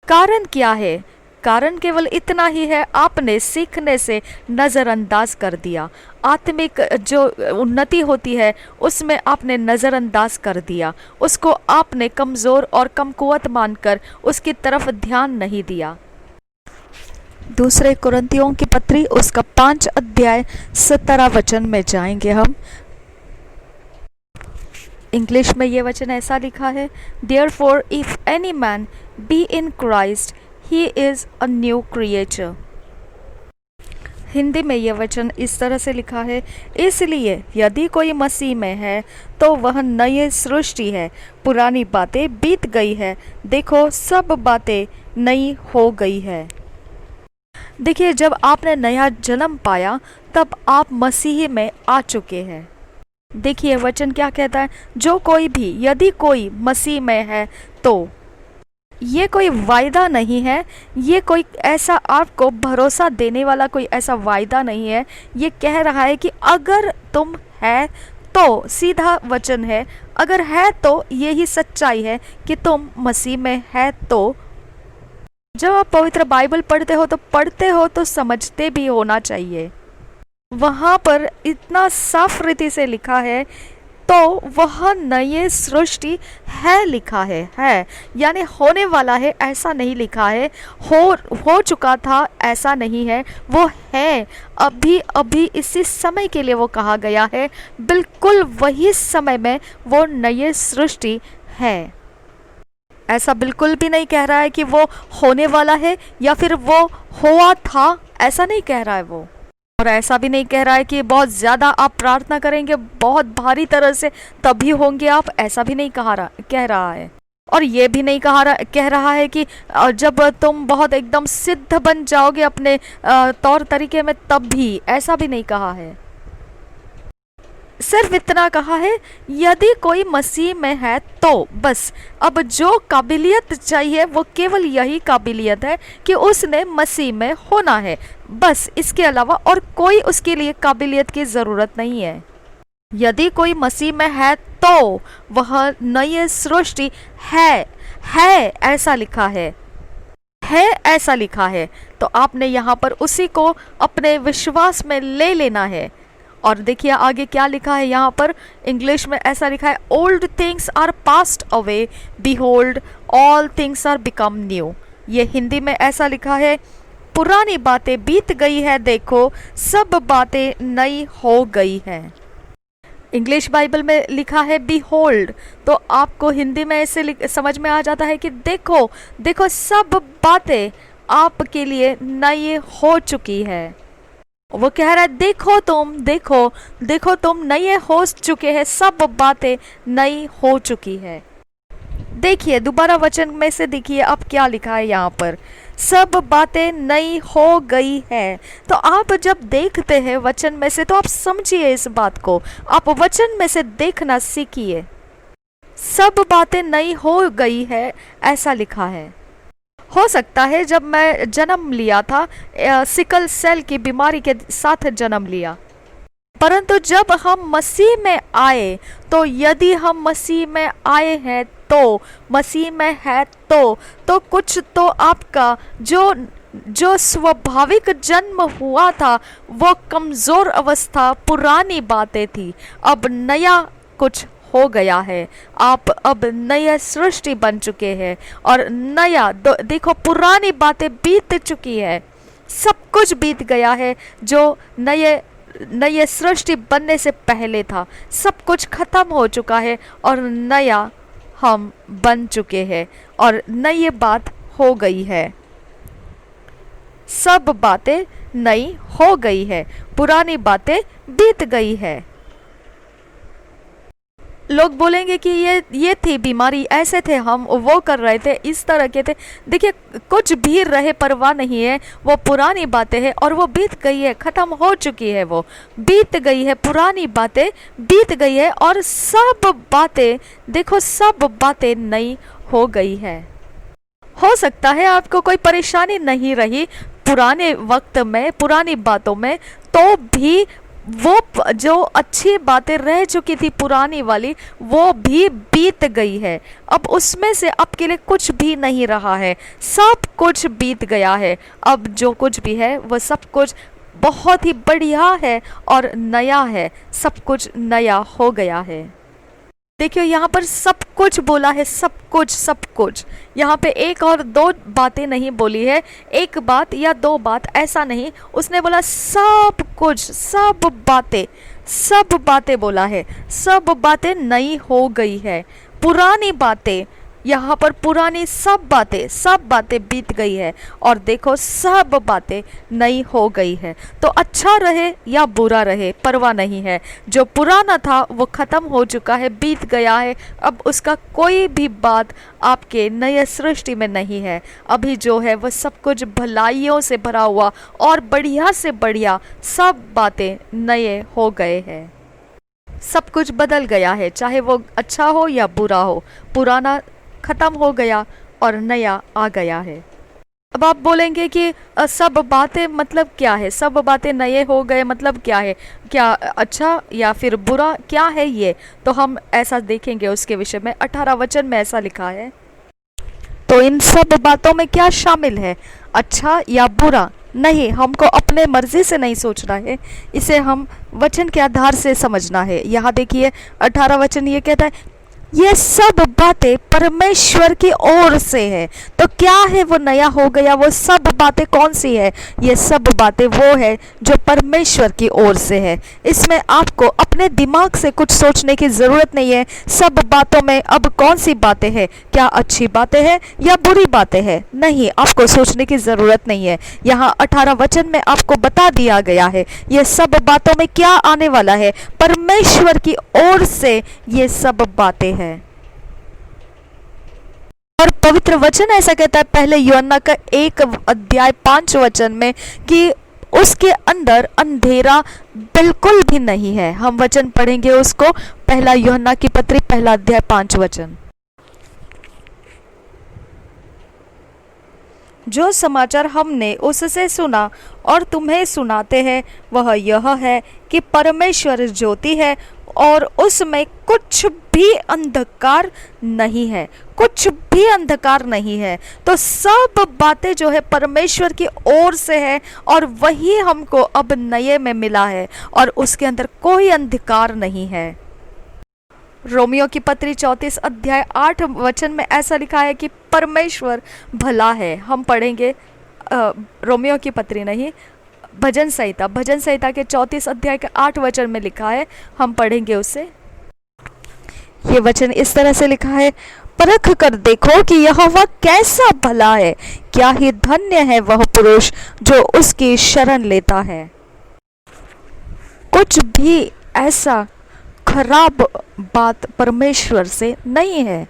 [SPEAKER 1] कारण क्या है? कारण केवल इतना ही है, आपने सीखने से नज़रअंदाज कर दिया। आत्मिक जो उन्नति होती है उसमें आपने नज़रअंदाज कर दिया, उसको आपने कमज़ोर और कमकुवत मानकर उसकी तरफ ध्यान नहीं दिया। दूसरे कुरिन्थियों की पत्री उसका 5 अध्याय 17 वचन में जाएंगे हम। इंग्लिश में ये वचन ऐसा लिखा है, Therefore if any man be in Christ, he is a new creature। Hindi में यह वचन इस तरह से लिखा है, इसलिए यदि कोई मसीह में है तो वह नई सृष्टि है, पुरानी बातें बीत गई है, देखो सब बातें नई हो गई है। देखिए, जब आपने नया जन्म पाया तब आप मसीह में आ चुके हैं। देखिए वचन क्या कहता है, जो कोई भी, यदि कोई मसीह में है तो, ये कोई वायदा नहीं है, ये कोई ऐसा आपको भरोसा देने वाला कोई ऐसा वायदा नहीं है। ये कह रहा है कि अगर तुम है तो, सीधा वचन है, अगर है तो यही सच्चाई है कि तुम मसीह में है तो। जब आप पवित्र बाइबल पढ़ते हो तो समझते भी होना चाहिए। वहाँ पर इतना साफ रीति से लिखा है, तो वह नई सृष्टि है लिखा है, यानी होने वाला है ऐसा नहीं लिखा है, हो चुका था ऐसा नहीं है, वो है अभी अभी इसी समय के लिए वो कहा गया है, बिल्कुल वही समय में वो नई सृष्टि है। ऐसा बिल्कुल भी नहीं कह रहा है कि वो होने वाला है या फिर वो हुआ था, ऐसा नहीं कह रहा है वो। और ऐसा भी नहीं कह रहा है कि बहुत ज़्यादा आप प्रार्थना करेंगे, बहुत भारी तरह से, तभी होंगे आप, ऐसा भी नहीं कह रहा है। और ये भी नहीं कह रहा है कि जब तुम बहुत एकदम सिद्ध बन जाओगे अपने तौर तरीके में तब भी, ऐसा भी नहीं कहा है। सिर्फ इतना कहा है, यदि कोई मसीह में है तो बस। अब जो काबिलियत चाहिए वो केवल यही काबिलियत है कि उसने मसीह में होना है, बस। इसके अलावा और कोई उसके लिए काबिलियत की ज़रूरत नहीं है। यदि कोई मसीह में है तो वह नई सृष्टि है, ऐसा लिखा है। है ऐसा लिखा है, तो आपने यहाँ पर उसी को अपने विश्वास में ले लेना है। और देखिए आगे क्या लिखा है यहाँ पर, इंग्लिश में ऐसा लिखा है, old things are passed away, behold all things are become new. ये हिंदी में ऐसा लिखा है, पुरानी बातें बीत गई है, देखो सब बातें नई हो गई है। इंग्लिश बाइबल में लिखा है बिहोल्ड, तो आपको हिंदी में ऐसे समझ में आ जाता है कि देखो देखो सब बातें आपके लिए नई हो चुकी है। वो कह रहा है देखो तुम नए हो चुके हैं, सब बातें नई हो चुकी है। देखिए दोबारा वचन में से देखिए अब क्या लिखा है यहाँ पर, सब बातें नई हो गई है। तो आप जब देखते हैं वचन में से, तो आप समझिए इस बात को, आप वचन में से देखना सीखिए। सब बातें नई हो गई है ऐसा लिखा है। हो सकता है जब मैं जन्म लिया था, सिकल सेल की बीमारी के साथ जन्म लिया, परंतु जब हम मसीह में आए, तो यदि हम मसीह में आए हैं, तो मसीह में है तो कुछ तो आपका जो स्वाभाविक जन्म हुआ था, वो कमजोर अवस्था, पुरानी बातें थी, अब नया कुछ हो गया है। आप अब नया सृष्टि बन चुके हैं और नया देखो पुरानी बातें बीत चुकी है, सब कुछ बीत गया है। जो नए सृष्टि बनने से पहले था, सब कुछ खत्म हो चुका है और नया हम बन चुके हैं और नई बात हो गई है। सब बातें नई हो गई है, पुरानी बातें बीत गई है। लोग बोलेंगे कि ये थी बीमारी, ऐसे थे हम, वो कर रहे थे, इस तरह के थे। देखिए कुछ भी रहे परवाह नहीं है, वो पुरानी बातें हैं और वो बीत गई है, खत्म हो चुकी है, वो बीत गई है, पुरानी बातें बीत गई है और सब बातें देखो सब बातें नई हो गई है। हो सकता है आपको कोई परेशानी नहीं रही पुराने वक्त में, पुरानी बातों में, तो भी वो जो अच्छी बातें रह चुकी थी पुरानी वाली, वो भी बीत गई है। अब उसमें से आपके लिए कुछ भी नहीं रहा है, सब कुछ बीत गया है। अब जो कुछ भी है वो सब कुछ बहुत ही बढ़िया है और नया है, सब कुछ नया हो गया है। देखियो यहाँ पर सब कुछ बोला है, सब कुछ। यहाँ पे एक और दो बातें नहीं बोली है, एक बात या दो बात ऐसा नहीं, उसने बोला सब कुछ, सब बातें बोला है। सब बातें नई हो गई है, पुरानी बातें, यहाँ पर पुरानी सब बातें बीत गई है और देखो सब बातें नई हो गई है। तो अच्छा रहे या बुरा रहे परवाह नहीं है, जो पुराना था वो खत्म हो चुका है, बीत गया है। अब उसका कोई भी बात आपके नए सृष्टि में नहीं है। अभी जो है वो सब कुछ भलाइयों से भरा हुआ और बढ़िया से बढ़िया सब बातें नए हो गए हैं। सब कुछ बदल गया है, चाहे वो अच्छा हो या बुरा हो, पुराना खत्म हो गया और नया आ गया है। अब आप बोलेंगे कि सब बातें मतलब क्या है, सब बातें नए हो गए मतलब क्या है, क्या अच्छा या फिर बुरा, क्या है ये? तो हम ऐसा देखेंगे उसके विषय में। 18 वचन में ऐसा लिखा है, तो इन सब बातों में क्या शामिल है, अच्छा या बुरा? नहीं, हमको अपने मर्जी से नहीं सोचना है, इसे हम वचन के आधार से समझना है। यहाँ देखिए 18 वचन ये कहता है, ये सब बातें परमेश्वर की ओर से है। तो क्या है वो नया हो गया, वो सब बातें कौन सी है? ये सब बातें वो है जो परमेश्वर की ओर से है। इसमें आपको अपने दिमाग से कुछ सोचने की ज़रूरत नहीं है। सब बातों में अब कौन सी बातें हैं, क्या अच्छी बातें हैं या बुरी बातें हैं, नहीं, आपको सोचने की ज़रूरत नहीं है। यहाँ 18 वचन में आपको बता दिया गया है ये सब बातों में क्या आने वाला है, परमेश्वर की ओर से ये सब बातें हैं। और पवित्र वचन ऐसा कहता है पहले यूहन्ना का 1 अध्याय 5 वचन में कि उसके अंदर अंधेरा बिल्कुल भी नहीं है। हम वचन पढ़ेंगे उसको, पहला यूहन्ना की पत्री 1 अध्याय 5 वचन। जो समाचार हमने उससे सुना और तुम्हें सुनाते हैं वह यह है कि परमेश्वर ज्योति है और उसमें कुछ भी अंधकार नहीं है, कुछ भी अंधकार नहीं है। तो सब बातें जो है परमेश्वर की ओर से है और वही हमको अब नए में मिला है और उसके अंदर कोई अंधकार नहीं है। रोमियो की पत्री 34 अध्याय 8 वचन में ऐसा लिखा है कि परमेश्वर भला है। हम पढ़ेंगे रोमियो की पत्री नहीं, भजन संहिता के 34 अध्याय के 8 वचन में लिखा है, हम पढ़ेंगे उसे। ये वचन इस तरह से लिखा है, परख कर देखो कि यहोवा कैसा भला है, क्या ही धन्य है वह पुरुष जो उसकी शरण लेता है। कुछ भी ऐसा खराब बात परमेश्वर से नहीं है,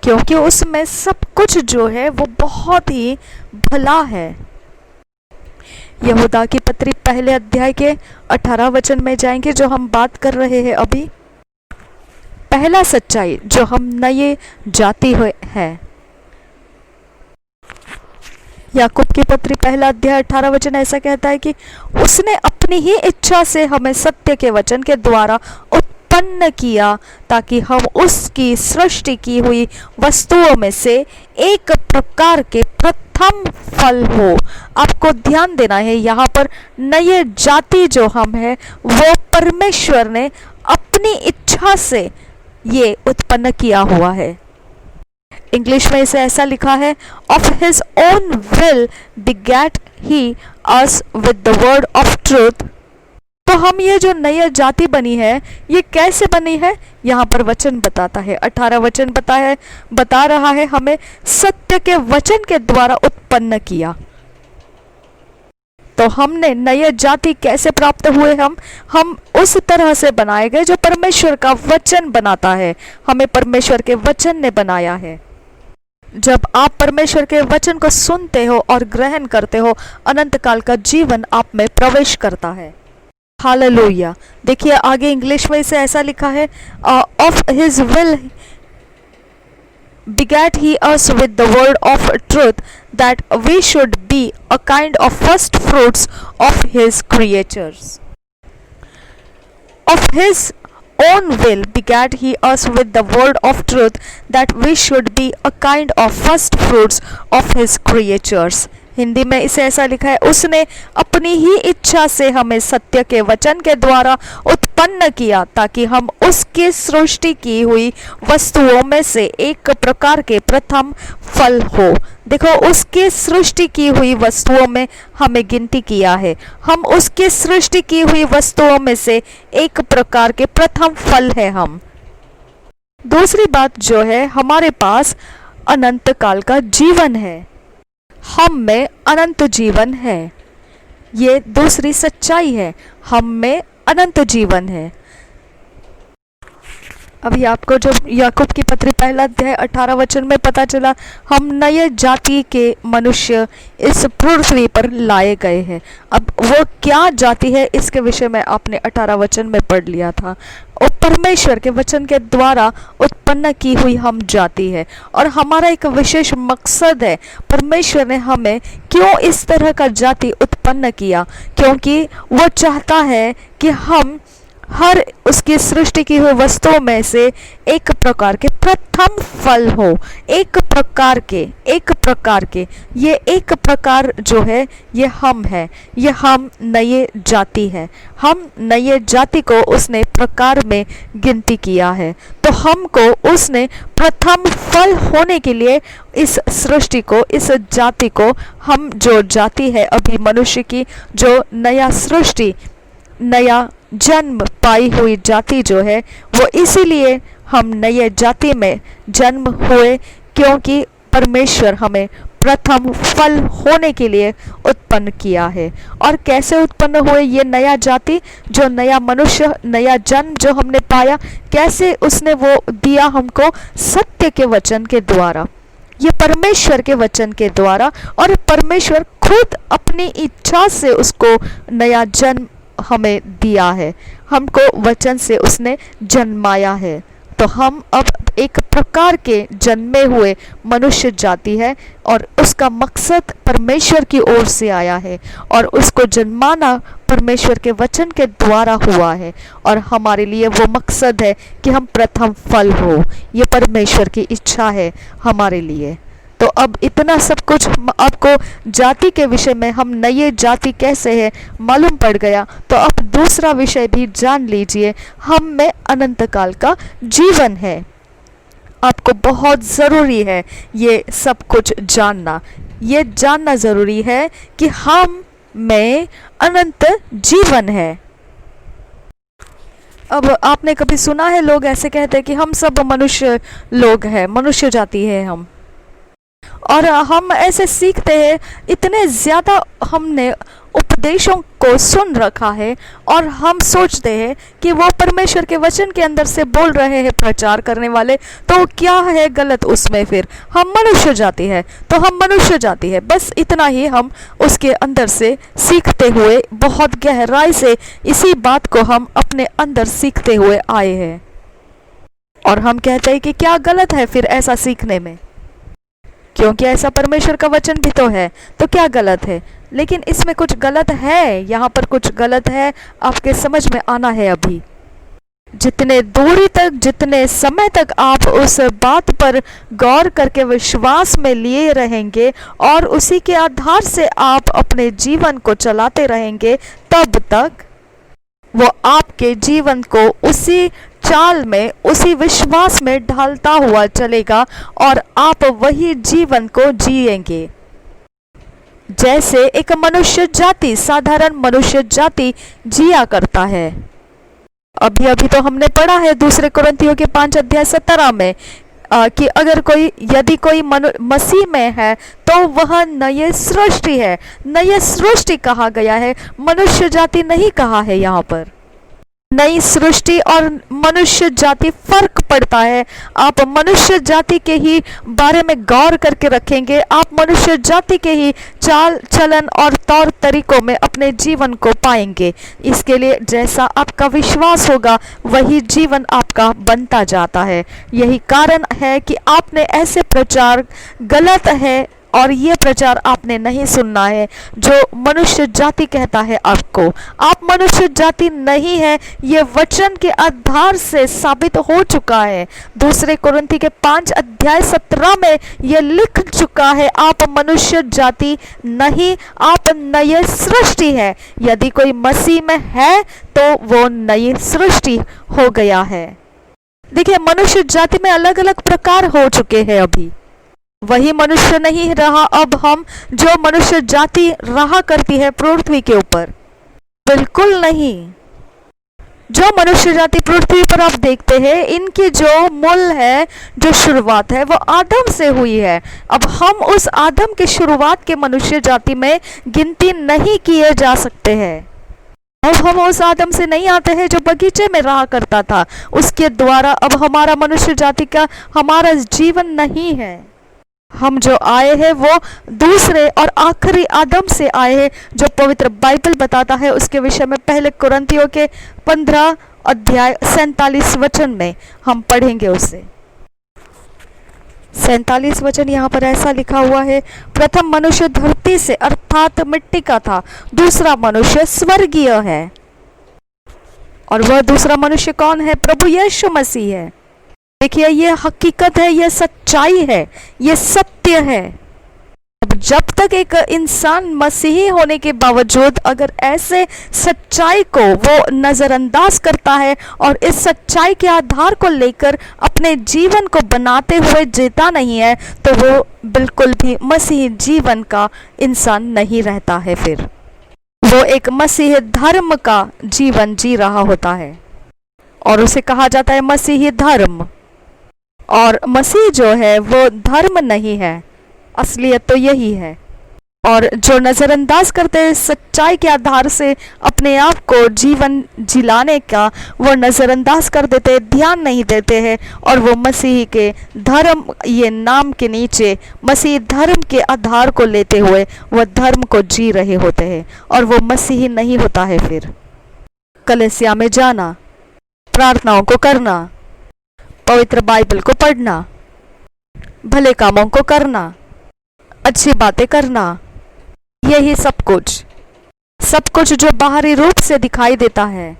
[SPEAKER 1] क्योंकि उसमें सब कुछ जो है वो बहुत ही भला है। यहूदा की पत्री पहले अध्याय के 18 वचन में जाएंगे, जो हम बात कर रहे हैं अभी। पहला सच्चाई जो हम नए जाति हुए हैं। याकूब की पत्री पहला अध्याय 18 वचन ऐसा कहता है कि उसने अपनी ही इच्छा से हमें सत्य के वचन के द्वारा उत्पन्न किया, ताकि हम उसकी सृष्टि की हुई वस्तुओं में से एक प्रकार के प्रथम फल हो। आपको ध्यान देना है, यहाँ पर नए जाति जो हम हैं वो परमेश्वर ने अपनी इच्छा से ये उत्पन्न किया हुआ है। इंग्लिश में इसे ऐसा लिखा है, of his own will begat he us with the word of truth. तो हम ये जो नई जाति बनी है ये कैसे बनी है, यहाँ पर वचन बताता है। 18 वचन बता रहा है हमें सत्य के वचन के द्वारा उत्पन्न किया। तो हमने नई जाति कैसे प्राप्त हुए? हम उस तरह से बनाए गए जो परमेश्वर का वचन बनाता है। हमें परमेश्वर के वचन ने बनाया है। जब आप परमेश्वर के वचन को सुनते हो और ग्रहण करते हो, अनंत काल का जीवन आप में प्रवेश करता है। हालेलुया। देखिए आगे इंग्लिश में इसे ऐसा लिखा है, of his will begat he us with the word of truth, that we should be a kind of first fruits of his creatures. Of his own will begat he us with the word of truth, that we should be a kind of first fruits of his creatures. Hindi में इसे ऐसा लिखा है, उसने अपनी ही इच्छा से हमें सत्य के वचन के द्वारा उत्पन्न किया, ताकि हम उसकी सृष्टि की हुई वस्तुओं में से एक प्रकार के प्रथम फल हो। देखो, उसकी सृष्टि की हुई वस्तुओं में हमें गिनती किया है। हम उसकी सृष्टि की हुई वस्तुओं में से एक प्रकार के प्रथम फल है हम। दूसरी बात जो है, हमारे पास अनंत काल का जीवन है। हम में अनंत जीवन है। ये दूसरी सच्चाई है, हम में अनंत जीवन है। अभी आपको जो याकूब की पत्री पहला अध्याय 18 वचन में पता चला, हम नए जाति के मनुष्य इस पृथ्वी पर लाए गए हैं। अब वो क्या जाति है इसके विषय में आपने 18 वचन में पढ़ लिया था। और परमेश्वर के वचन के द्वारा उत्पन्न की हुई हम जाति है और हमारा एक विशेष मकसद है। परमेश्वर ने हमें क्यों इस तरह का जाति उत्पन्न किया? क्योंकि वो चाहता है कि हम हर उसकी सृष्टि की हुई वस्तुओं में से एक प्रकार के प्रथम फल हो। एक प्रकार के ये एक प्रकार जो है ये हम है, ये हम नए जाति है। हम नए जाति को उसने प्रकार में गिनती किया है। तो हमको उसने प्रथम फल होने के लिए इस सृष्टि को, इस जाति को, हम जो जाति है अभी मनुष्य की, जो नया सृष्टि, नया जन्म पाई हुई जाति जो है, वो इसीलिए हम नए जाति में जन्म हुए, क्योंकि परमेश्वर हमें प्रथम फल होने के लिए उत्पन्न किया है। और कैसे उत्पन्न हुए ये नया जाति, जो नया मनुष्य, नया जन्म जो हमने पाया, कैसे उसने वो दिया हमको? सत्य के वचन के द्वारा, ये परमेश्वर के वचन के द्वारा। और परमेश्वर खुद अपनी इच्छा से उसको नया जन्म हमें दिया है। हमको वचन से उसने जन्माया है। तो हम अब एक प्रकार के जन्मे हुए मनुष्य जाति है और उसका मकसद परमेश्वर की ओर से आया है और उसको जन्माना परमेश्वर के वचन के द्वारा हुआ है और हमारे लिए वो मकसद है कि हम प्रथम फल हो। ये परमेश्वर की इच्छा है हमारे लिए। तो अब इतना सब कुछ आपको जाति के विषय में, हम नए जाति कैसे है मालूम पड़ गया। तो अब दूसरा विषय भी जान लीजिए, हम में अनंत काल का जीवन है। आपको बहुत ज़रूरी है ये सब कुछ जानना। ये जानना ज़रूरी है कि हम में अनंत जीवन है। अब आपने कभी सुना है लोग ऐसे कहते हैं कि हम सब मनुष्य लोग हैं, मनुष्य जाति है हम, और हम ऐसे सीखते हैं। इतने ज़्यादा हमने उपदेशों को सुन रखा है और हम सोचते हैं कि वो परमेश्वर के वचन के अंदर से बोल रहे हैं प्रचार करने वाले, तो क्या है गलत उसमें? फिर हम मनुष्य जाति है तो हम मनुष्य जाति है, बस इतना ही हम उसके अंदर से सीखते हुए, बहुत गहराई से इसी बात को हम अपने अंदर सीखते हुए आए हैं। और हम कहते हैं कि क्या गलत है फिर ऐसा सीखने में, क्योंकि ऐसा परमेश्वर का वचन भी तो है, तो क्या गलत है? लेकिन इसमें कुछ गलत है, यहाँ पर कुछ गलत है, आपके समझ में आना है अभी। जितने दूरी तक, जितने समय तक आप उस बात पर गौर करके विश्वास में लिए रहेंगे और उसी के आधार से आप अपने जीवन को चलाते रहेंगे, तब तक वो आपके जीवन को उसी चाल में, उसी विश्वास में ढालता हुआ चलेगा और आप वही जीवन को जिएंगे जैसे एक मनुष्य जाति, साधारण मनुष्य जाति जिया करता है। अभी अभी तो हमने पढ़ा है दूसरे कुरिन्थियों के 5 अध्याय 17 में कि अगर कोई, यदि कोई मसीह में है तो वह नई सृष्टि है। नई सृष्टि कहा गया है, मनुष्य जाति नहीं कहा है यहाँ पर। नई सृष्टि और मनुष्य जाति फर्क पड़ता है। आप मनुष्य जाति के ही बारे में गौर करके रखेंगे, आप मनुष्य जाति के ही चाल चलन और तौर तरीकों में अपने जीवन को पाएंगे। इसके लिए जैसा आपका विश्वास होगा वही जीवन आपका बनता जाता है। यही कारण है कि आपने ऐसे प्रचार गलत है और ये प्रचार आपने नहीं सुनना है जो मनुष्य जाति कहता है आपको। आप मनुष्य जाति नहीं है, ये वचन के आधार से साबित हो चुका है। दूसरे कुरिन्थी के 5 अध्याय 17 में ये लिख चुका है, आप मनुष्य जाति नहीं, आप नई सृष्टि है। यदि कोई मसीह में है तो वो नई सृष्टि हो गया है। देखिए, मनुष्य जाति में अलग अलग प्रकार हो चुके हैं। अभी वही मनुष्य नहीं रहा अब हम जो मनुष्य जाति रहा करती है पृथ्वी के ऊपर, बिल्कुल नहीं। जो मनुष्य जाति पृथ्वी पर आप देखते हैं, इनकी जो मूल है, जो शुरुआत है, वो आदम से हुई है। अब हम उस आदम के शुरुआत के मनुष्य जाति में गिनती नहीं किए जा सकते हैं। अब हम उस आदम से नहीं आते हैं जो बगीचे में रहा करता था, उसके द्वारा अब हमारा मनुष्य जाति का हमारा जीवन नहीं है। हम जो आए हैं वो दूसरे और आखिरी आदम से आए हैं, जो पवित्र बाइबल बताता है उसके विषय में पहले कुरिन्थियों के 15 अध्याय 47 वचन में हम पढ़ेंगे उसे। 47 वचन यहाँ पर ऐसा लिखा हुआ है, प्रथम मनुष्य धरती से अर्थात मिट्टी का था, दूसरा मनुष्य स्वर्गीय है। और वह दूसरा मनुष्य कौन है? प्रभु यीशु मसीह है। देखिए, ये हकीकत है, ये सच्चाई है, ये सत्य है। अब जब तक एक इंसान मसीही होने के बावजूद अगर ऐसे सच्चाई को वो नज़रअंदाज करता है और इस सच्चाई के आधार को लेकर अपने जीवन को बनाते हुए जीता नहीं है, तो वो बिल्कुल भी मसीही जीवन का इंसान नहीं रहता है। फिर वो एक मसीही धर्म का जीवन जी रहा होता है और उसे कहा जाता है मसीही धर्म। और मसीह जो है वो धर्म नहीं है, असलियत तो यही है। और जो नज़रअंदाज करते हैं सच्चाई के आधार से अपने आप को जीवन जिलाने का, वो नज़रअंदाज कर देते हैं, ध्यान नहीं देते हैं और वो मसीह के धर्म ये नाम के नीचे मसीह धर्म के आधार को लेते हुए वह धर्म को जी रहे होते हैं और वो मसीही नहीं होता है। फिर कलीसिया में जाना, प्रार्थनाओं को करना, पवित्र बाइबल को पढ़ना, भले कामों को करना, अच्छी बातें करना, यही सब कुछ जो बाहरी रूप से दिखाई देता है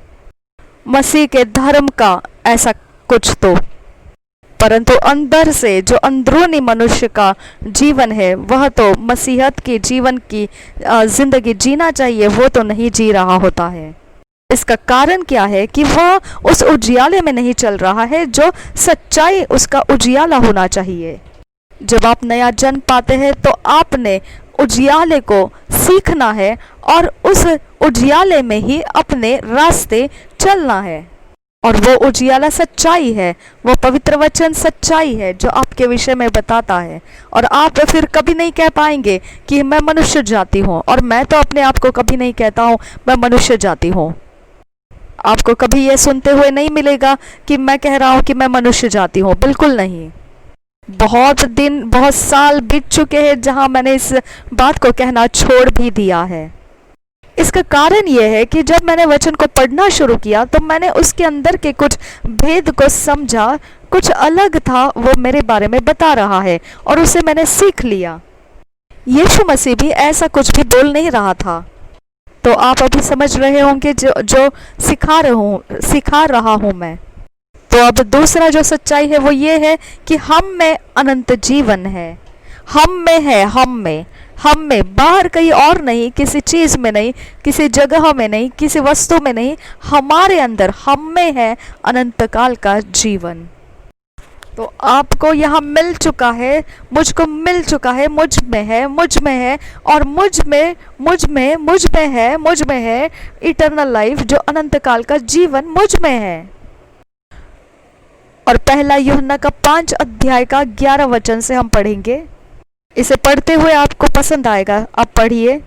[SPEAKER 1] मसीह के धर्म का, ऐसा कुछ तो, परंतु अंदर से जो अंदरूनी मनुष्य का जीवन है वह तो मसीहत के जीवन की जिंदगी जीना चाहिए, वो तो नहीं जी रहा होता है। इसका कारण क्या है कि वह उस उजियाले में नहीं चल रहा है जो सच्चाई उसका उजियाला होना चाहिए। जब आप नया जन्म पाते हैं तो आपने उजियाले को सीखना है और उस उजियाले में ही अपने रास्ते चलना है, और वो उजियाला सच्चाई है, वो पवित्र वचन सच्चाई है जो आपके विषय में बताता है। और आप फिर कभी नहीं कह पाएंगे कि मैं मनुष्य जाति हूँ, और मैं तो अपने आप को कभी नहीं कहता हूँ मैं मनुष्य जाति हूँ। आपको कभी ये सुनते हुए नहीं मिलेगा कि मैं कह रहा हूँ कि मैं मनुष्य जाति हूँ, बिल्कुल नहीं। बहुत दिन, बहुत साल बीत चुके हैं जहां मैंने इस बात को कहना छोड़ भी दिया है। इसका कारण यह है कि जब मैंने वचन को पढ़ना शुरू किया तो मैंने उसके अंदर के कुछ भेद को समझा, कुछ अलग था, वो मेरे बारे में बता रहा है और उसे मैंने सीख लिया। यीशु मसीह भी ऐसा कुछ भी बोल नहीं रहा था। तो आप अभी समझ रहे होंगे जो सिखा रहा हूं मैं। तो अब दूसरा जो सच्चाई है वो ये है कि हम में अनंत जीवन है। हम में है, हम में, बाहर कहीं और नहीं, किसी चीज में नहीं, किसी जगह में नहीं, किसी वस्तु में नहीं, हमारे अंदर, हम में है अनंत काल का जीवन। तो आपको यहाँ मिल चुका है, मुझको मिल चुका है, मुझ में है और मुझ में है इटर्नल लाइफ, जो अनंत काल का जीवन मुझ में है। और पहला यूहन्ना का 5 अध्याय का 11 वचन से हम पढ़ेंगे। इसे पढ़ते हुए आपको पसंद आएगा, आप पढ़िए।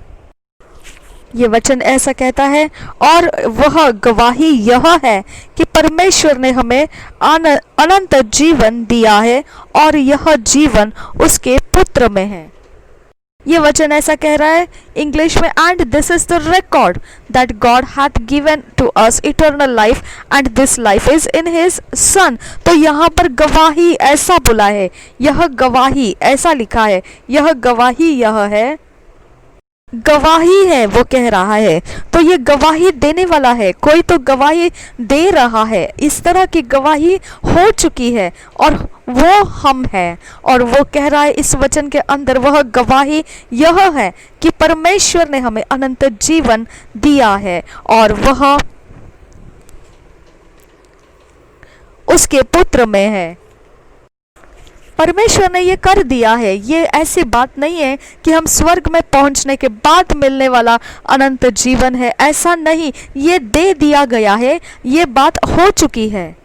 [SPEAKER 1] ये वचन ऐसा कहता है, और वह गवाही यह है कि परमेश्वर ने हमें अनंत जीवन दिया है और यह जीवन उसके पुत्र में है। ये वचन ऐसा कह रहा है इंग्लिश में, and this is the record that God hath given to us eternal life and this life is in his son. तो यहाँ पर गवाही ऐसा बोला है, यह गवाही ऐसा लिखा है, यह गवाही यह है, गवाही है वो कह रहा है। तो ये गवाही देने वाला है, कोई तो गवाही दे रहा है। इस तरह की गवाही हो चुकी है और वो हम है। और वो कह रहा है इस वचन के अंदर, वह गवाही यह है कि परमेश्वर ने हमें अनंत जीवन दिया है और वह उसके पुत्र में है। परमेश्वर ने ये कर दिया है। ये ऐसी बात नहीं है कि हम स्वर्ग में पहुंचने के बाद मिलने वाला अनंत जीवन है, ऐसा नहीं। ये दे दिया गया है, ये बात हो चुकी है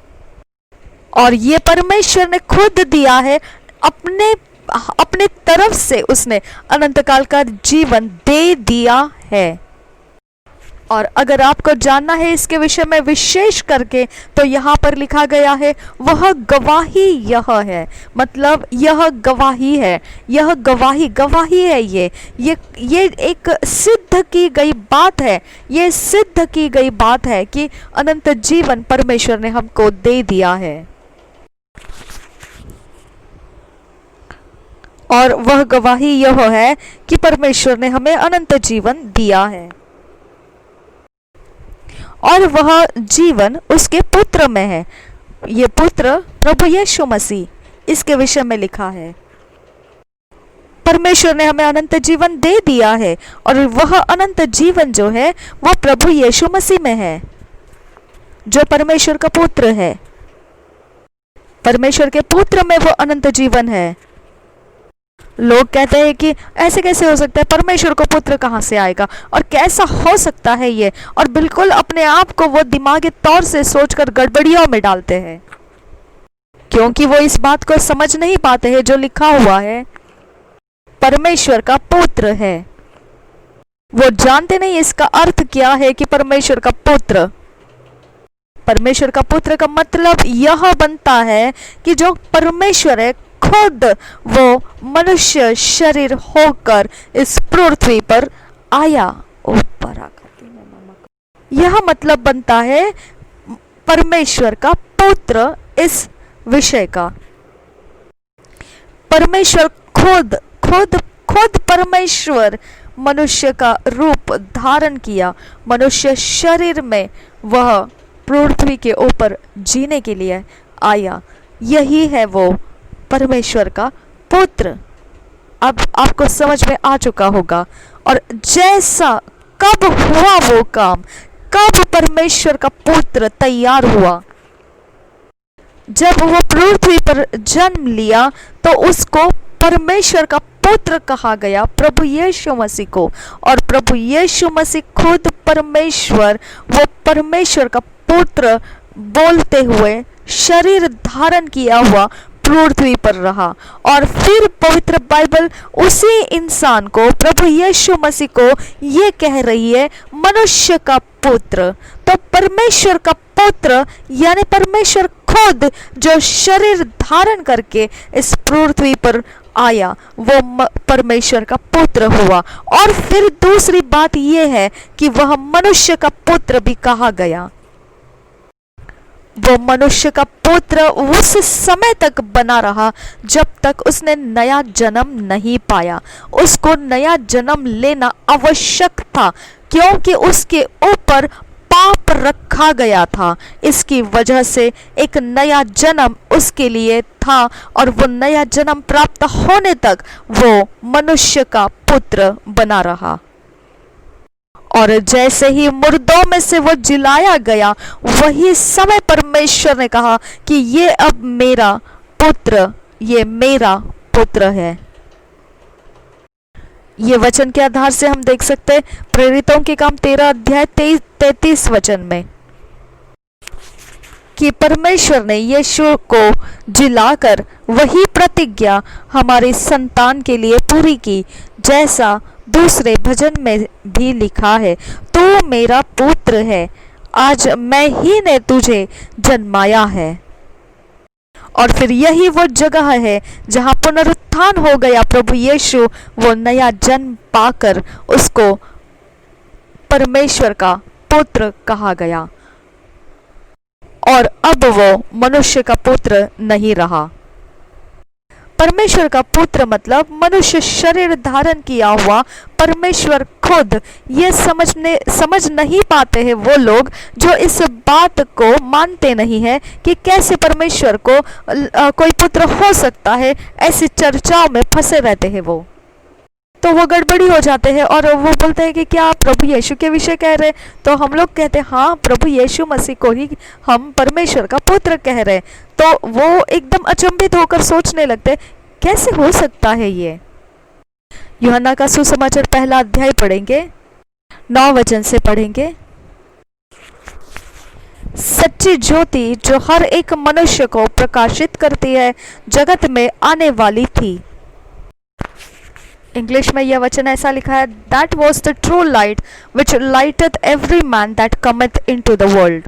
[SPEAKER 1] और ये परमेश्वर ने खुद दिया है। अपने तरफ से उसने अनंत काल का जीवन दे दिया है। और अगर आपको जानना है इसके विषय में विशेष करके, तो यहाँ पर लिखा गया है, वह गवाही यह है, मतलब यह गवाही है, यह गवाही है। ये एक सिद्ध की गई बात है, ये सिद्ध की गई बात है कि अनंत जीवन परमेश्वर ने हमको दे दिया है। और वह गवाही यह है कि परमेश्वर ने हमें अनंत जीवन दिया है और वह जीवन उसके पुत्र में है। ये पुत्र प्रभु यीशु मसीह, इसके विषय में लिखा है। परमेश्वर ने हमें अनंत जीवन दे दिया है और वह अनंत जीवन जो है वह प्रभु यीशु मसीह में है, जो परमेश्वर का पुत्र है। परमेश्वर के पुत्र में वो अनंत जीवन है। लोग कहते हैं कि ऐसे कैसे हो सकता है, परमेश्वर को पुत्र कहां से आएगा और कैसा हो सकता है ये, और बिल्कुल अपने आप को वो दिमागी तौर से सोचकर गड़बड़ियों में डालते हैं, क्योंकि वो इस बात को समझ नहीं पाते हैं जो लिखा हुआ है परमेश्वर का पुत्र है। वो जानते नहीं इसका अर्थ क्या है कि परमेश्वर का पुत्र। परमेश्वर का पुत्र का मतलब यह बनता है कि जो परमेश्वर है खुद वो मनुष्य शरीर होकर इस पृथ्वी पर आया। ऊपर आकर यह मतलब बनता है परमेश्वर का पुत्र इस विषय का। परमेश्वर खुद खुद खुद परमेश्वर मनुष्य का रूप धारण किया, मनुष्य शरीर में वह पृथ्वी के ऊपर जीने के लिए आया। यही है वो परमेश्वर का पुत्र। अब आपको समझ में आ चुका होगा। और जैसा कब हुआ वो काम, कब परमेश्वर का पुत्र तैयार हुआ, जब वो पृथ्वी पर जन्म लिया तो उसको परमेश्वर का पुत्र कहा गया, प्रभु यीशु मसीह को। और प्रभु यीशु मसीह खुद परमेश्वर, वो परमेश्वर का पुत्र बोलते हुए शरीर धारण किया हुआ पृथ्वी पर रहा। और फिर पवित्र बाइबल उसी इंसान को, प्रभु यीशु मसीह को ये कह रही है मनुष्य का पुत्र। तो परमेश्वर का पुत्र यानी परमेश्वर खुद जो शरीर धारण करके इस पृथ्वी पर आया, वो परमेश्वर का पुत्र हुआ। और फिर दूसरी बात यह है कि वह मनुष्य का पुत्र भी कहा गया। वो मनुष्य का पुत्र उस समय तक बना रहा जब तक उसने नया जन्म नहीं पाया। उसको नया जन्म लेना आवश्यक था क्योंकि उसके ऊपर पाप रखा गया था। इसकी वजह से एक नया जन्म उसके लिए था और वो नया जन्म प्राप्त होने तक वो मनुष्य का पुत्र बना रहा। और जैसे ही मुर्दों में से वो जिलाया गया, वही समय परमेश्वर ने कहा कि ये अब मेरा पुत्र, ये मेरा पुत्र है। ये वचन के आधार से हम देख सकते हैं प्रेरितों के काम 13 अध्याय 33 वचन में कि परमेश्वर ने यीशु को जिलाकर वही प्रतिज्ञा हमारी संतान के लिए पूरी की, जैसा दूसरे भजन में भी लिखा है, तू मेरा पुत्र है, आज मैं ही ने तुझे जन्माया है। और फिर यही वो जगह है जहां पुनरुत्थान हो गया प्रभु यीशु, वो नया जन्म पाकर उसको परमेश्वर का पुत्र कहा गया। और अब वो मनुष्य का पुत्र नहीं रहा। परमेश्वर का पुत्र मतलब मनुष्य शरीर धारण किया हुआ परमेश्वर खुद। ये समझ नहीं पाते हैं वो लोग जो इस बात को मानते नहीं है कि कैसे परमेश्वर को कोई पुत्र हो सकता है। ऐसी चर्चाओं में फंसे रहते हैं वो, तो वो गड़बड़ी हो जाते हैं और वो बोलते हैं कि क्या आप प्रभु यीशु के विषय कह रहे हैं? तो हम लोग कहते हैं हाँ, प्रभु यीशु मसीह को ही हम परमेश्वर का पुत्र कह रहे हैं। तो वो एकदम अचंभित होकर सोचने लगते कैसे हो सकता है ये। यूहन्ना का सुसमाचार पहला अध्याय पढ़ेंगे, 9 वचन से पढ़ेंगे। सच्ची ज्योति जो हर एक मनुष्य को प्रकाशित करती है, जगत में आने वाली थी। इंग्लिश में यह वचन ऐसा लिखा है, that was the true light which lighteth every man that cometh into the world.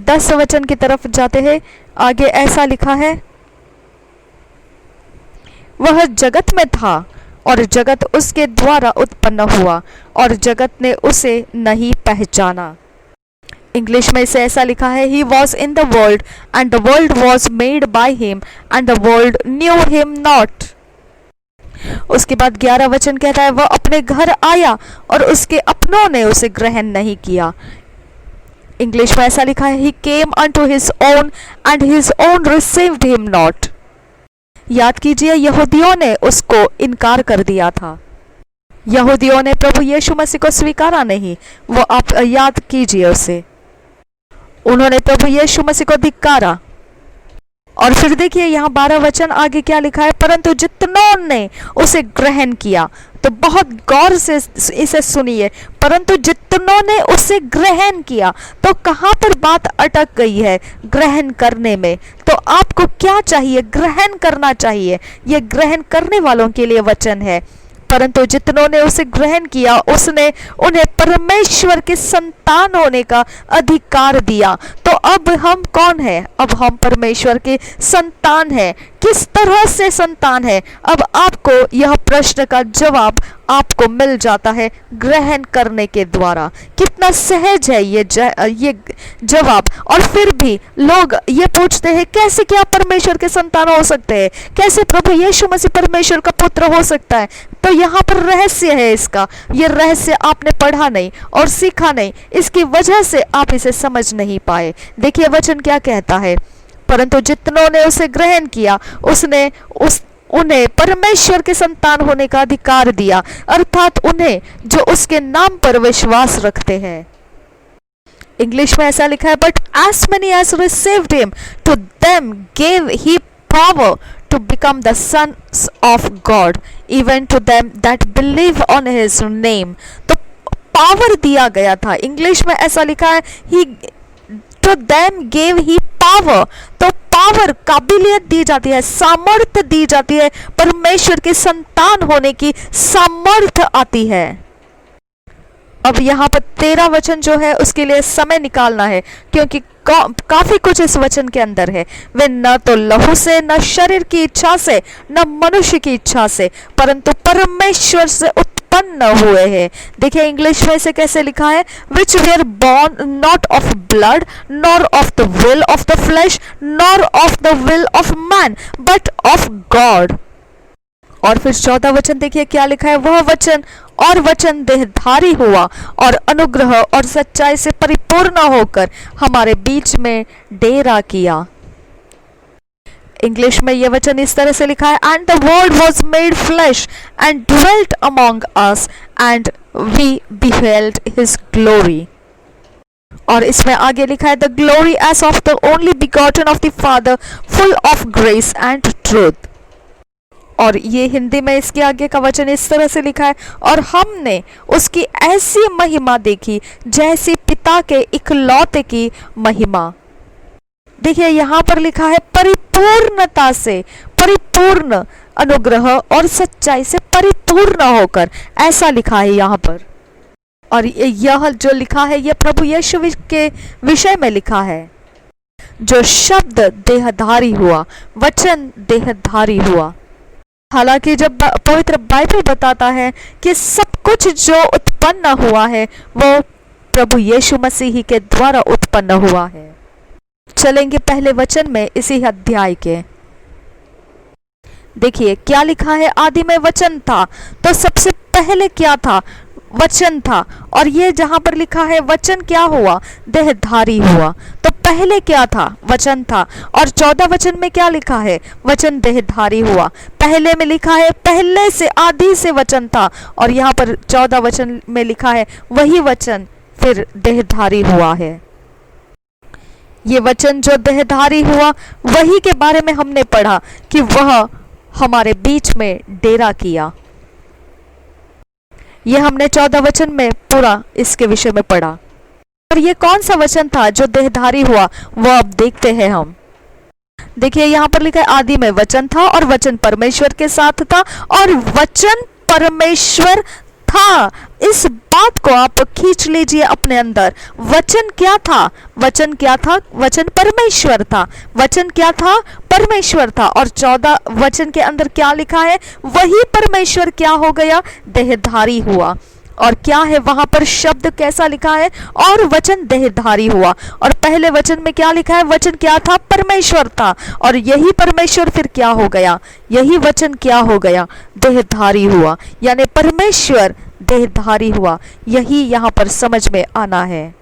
[SPEAKER 1] 10 वचन की तरफ जाते हैं, आगे ऐसा लिखा है, वह जगत में था और जगत उसके द्वारा उत्पन्न हुआ और जगत ने उसे नहीं पहचाना। इंग्लिश में इसे ऐसा लिखा है, he was in the world and the world was made by him and the world knew him not। उसके बाद 11 वचन कहता है, वह अपने घर आया और उसके अपनों ने उसे ग्रहण नहीं किया। इंग्लिश में ऐसा लिखा है, he came unto his own and his own received him not। याद कीजिए, यहूदियों ने उसको इनकार कर दिया था। यहूदियों ने प्रभु यीशु मसीह को स्वीकारा नहीं। वो आप याद कीजिए उसे, उन्होंने प्रभु यीशु मसीह को धिक्कारा। और फिर देखिए यहाँ 12 वचन आगे क्या लिखा है, परंतु जितनों ने उसे ग्रहण किया। तो बहुत गौर से इसे सुनिए, परंतु जितनों ने उसे ग्रहण किया। तो कहाँ पर बात अटक गई है? ग्रहण करने में। तो आपको क्या चाहिए? ग्रहण करना चाहिए। ये ग्रहण करने वालों के लिए वचन है। परंतु जितनों ने उसे ग्रहण किया, उसने उन्हें परमेश्वर के संतान होने का अधिकार दिया। तो अब हम कौन है? अब हम परमेश्वर के संतान हैं। किस तरह से संतान है। अब आपको यह प्रश्न का जवाब आपको मिल जाता है ग्रहण करने के द्वारा। कितना सहज है ये जवाब। और फिर भी लोग ये पूछते हैं कैसे क्या परमेश्वर के संतान हो सकते हैं, कैसे प्रभु यीशु मसीह परमेश्वर का पुत्र हो सकता है। तो यहाँ पर रहस्य है इसका। ये रहस्य आपने पढ़ा नहीं और सीखा नहीं, इसकी वजह से आप इसे समझ नहीं पाए। देखिए वचन क्या कहता है, परंतु जितनों ने उसे ग्रहण किया उन्हें परमेश्वर के संतान होने का अधिकार दिया, अर्थात उन्हें जो उसके नाम पर विश्वास रखते हैं। इंग्लिश में ऐसा लिखा है, but as many as received him, to them gave he power to become the sons of God, even to them that believe on his name। तो पावर दिया गया था। इंग्लिश में ऐसा लिखा है, he to them gave he power। तो पावर, काबिलियत दी जाती है, सामर्थ्य दी जाती है, परमेश्वर के संतान होने की सामर्थ्य आती है। अब यहाँ पर 13 वचन जो है उसके लिए समय निकालना है, क्योंकि काफी कुछ इस वचन के अंदर है। वे न तो लहू से, न शरीर की इच्छा से, न मनुष्य की इच्छा से, परंतु परमेश्वर से उत्पन्न हुए हैं। देखिए इंग्लिश में इसे कैसे लिखा है, which were born not of blood, nor of the will of the flesh, nor of the will of man, but of God। और फिर 14 वचन देखिए क्या लिखा है, वह वचन और वचन देहधारी हुआ और अनुग्रह और सच्चाई से परिपूर्ण होकर हमारे बीच में डेरा किया। इंग्लिश में यह वचन इस तरह से लिखा है, and the word was made flesh and dwelt among us and we beheld his glory. और इसमें आगे लिखा है, the glory as of the only begotten of the father, full of grace and truth. और ये हिंदी में इसके आगे का वचन इस तरह से लिखा है, और हमने उसकी ऐसी महिमा देखी जैसी पिता के इकलौते की महिमा। देखिए यहाँ पर लिखा है परिपूर्णता से, परिपूर्ण अनुग्रह और सच्चाई से परिपूर्ण होकर, ऐसा लिखा है यहाँ पर। और यह जो लिखा है यह प्रभु यीशु के विषय में लिखा है, जो शब्द देहधारी हुआ, वचन देहधारी हुआ। हालांकि जब पवित्र बाइबल बताता है कि सब कुछ जो उत्पन्न हुआ है वो प्रभु यीशु मसीह ही के द्वारा उत्पन्न हुआ है। चलेंगे पहले वचन में इसी अध्याय के। देखिए क्या लिखा है, आदि में वचन था। तो सबसे पहले क्या था, वचन था। और ये जहां पर लिखा है वचन क्या हुआ, देहधारी हुआ। तो पहले क्या था, वचन था। और 14 वचन में क्या लिखा है, वचन देहधारी हुआ। पहले में लिखा है पहले से, आदि से वचन था। और यहाँ पर 14 वचन में लिखा है वही वचन फिर देहधारी हुआ है। ये वचन जो देहधारी हुआ वही के बारे में हमने पढ़ा कि वह हमारे बीच में डेरा किया। ये हमने 14 वचन में पूरा इसके विषय में पढ़ा। और ये कौन सा वचन था जो देहधारी हुआ, वो अब देखते हैं हम। देखिए यहाँ पर लिखा है आदि में वचन था और वचन परमेश्वर के साथ था और वचन परमेश्वर था। इस बात को आप खींच लीजिए अपने अंदर। वचन क्या था, वचन क्या था, वचन परमेश्वर था। वचन क्या था, परमेश्वर था। और 14 वचन के अंदर क्या लिखा है, वही परमेश्वर क्या हो गया, देहधारी हुआ। और क्या है वहां पर शब्द कैसा लिखा है, और वचन देहधारी हुआ। और पहले वचन में क्या लिखा है, वचन क्या था, परमेश्वर था। और यही परमेश्वर फिर क्या हो गया, यही वचन क्या हो गया, देहधारी हुआ। यानी परमेश्वर देहधारी हुआ, यही यहाँ पर समझ में आना है।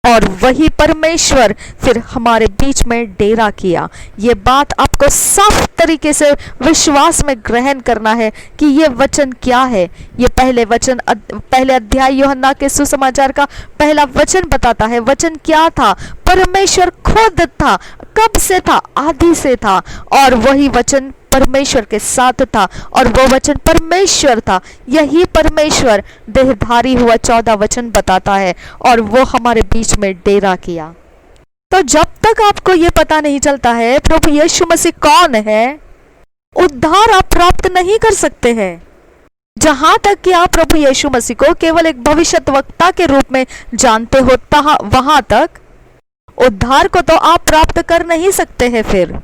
[SPEAKER 1] और वही परमेश्वर फिर हमारे बीच में डेरा किया। ये बात आपको साफ तरीके से विश्वास में ग्रहण करना है कि ये वचन क्या है। ये पहले अध्याय यूहन्ना के सुसमाचार का पहला वचन बताता है। वचन क्या था, परमेश्वर खुद था। कब से था, आदि से था। और वही वचन परमेश्वर के साथ था और वो वचन परमेश्वर था। यही परमेश्वर देहधारी हुआ 14 वचन बताता है और वो हमारे बीच में डेरा किया। तो जब तक आपको ये पता नहीं चलता है प्रभु यीशु मसीह कौन है, उद्धार आप प्राप्त नहीं कर सकते हैं। जहां तक कि आप प्रभु यीशु मसीह को केवल एक भविष्यद्वक्ता के रूप में जानते हो, वहां तक उद्धार को तो आप प्राप्त कर नहीं सकते हैं। फिर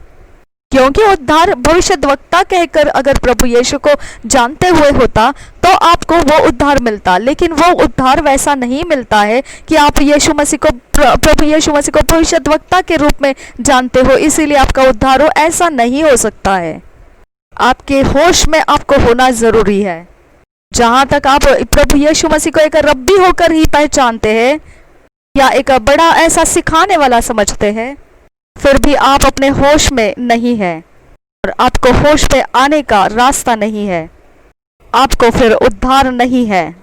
[SPEAKER 1] क्योंकि उद्धार भविष्यद्वक्ता कहकर अगर प्रभु यीशु को जानते हुए होता तो आपको वो उद्धार मिलता, लेकिन वो उद्धार वैसा नहीं मिलता है कि आप यीशु मसीह को प्रभु यीशु मसीह को भविष्यद्वक्ता के रूप में जानते हो इसीलिए आपका उद्धार हो, ऐसा नहीं हो सकता है। आपके होश में आपको होना जरूरी है। जहां तक आप प्रभु यीशु मसीह को एक रब्बी होकर ही पहचानते हैं या एक बड़ा ऐसा सिखाने वाला समझते हैं, फिर भी आप अपने होश में नहीं है और आपको होश पे आने का रास्ता नहीं है, आपको फिर उद्धार नहीं है।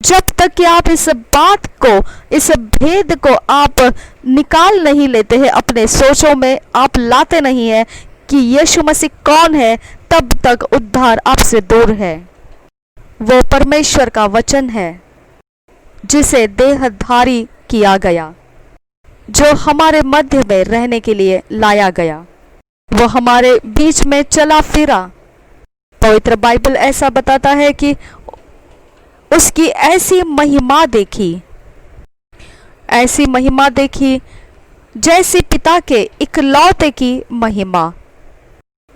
[SPEAKER 1] जब तक कि आप इस बात को, इस भेद को आप निकाल नहीं लेते हैं अपने सोचों में, आप लाते नहीं है कि यीशु मसीह कौन है, तब तक उद्धार आपसे दूर है। वो परमेश्वर का वचन है जिसे देहधारी किया गया, जो हमारे मध्य में रहने के लिए लाया गया, वो हमारे बीच में चला फिरा। पवित्र बाइबल ऐसा बताता है कि उसकी ऐसी महिमा देखी जैसी पिता के इकलौते की महिमा,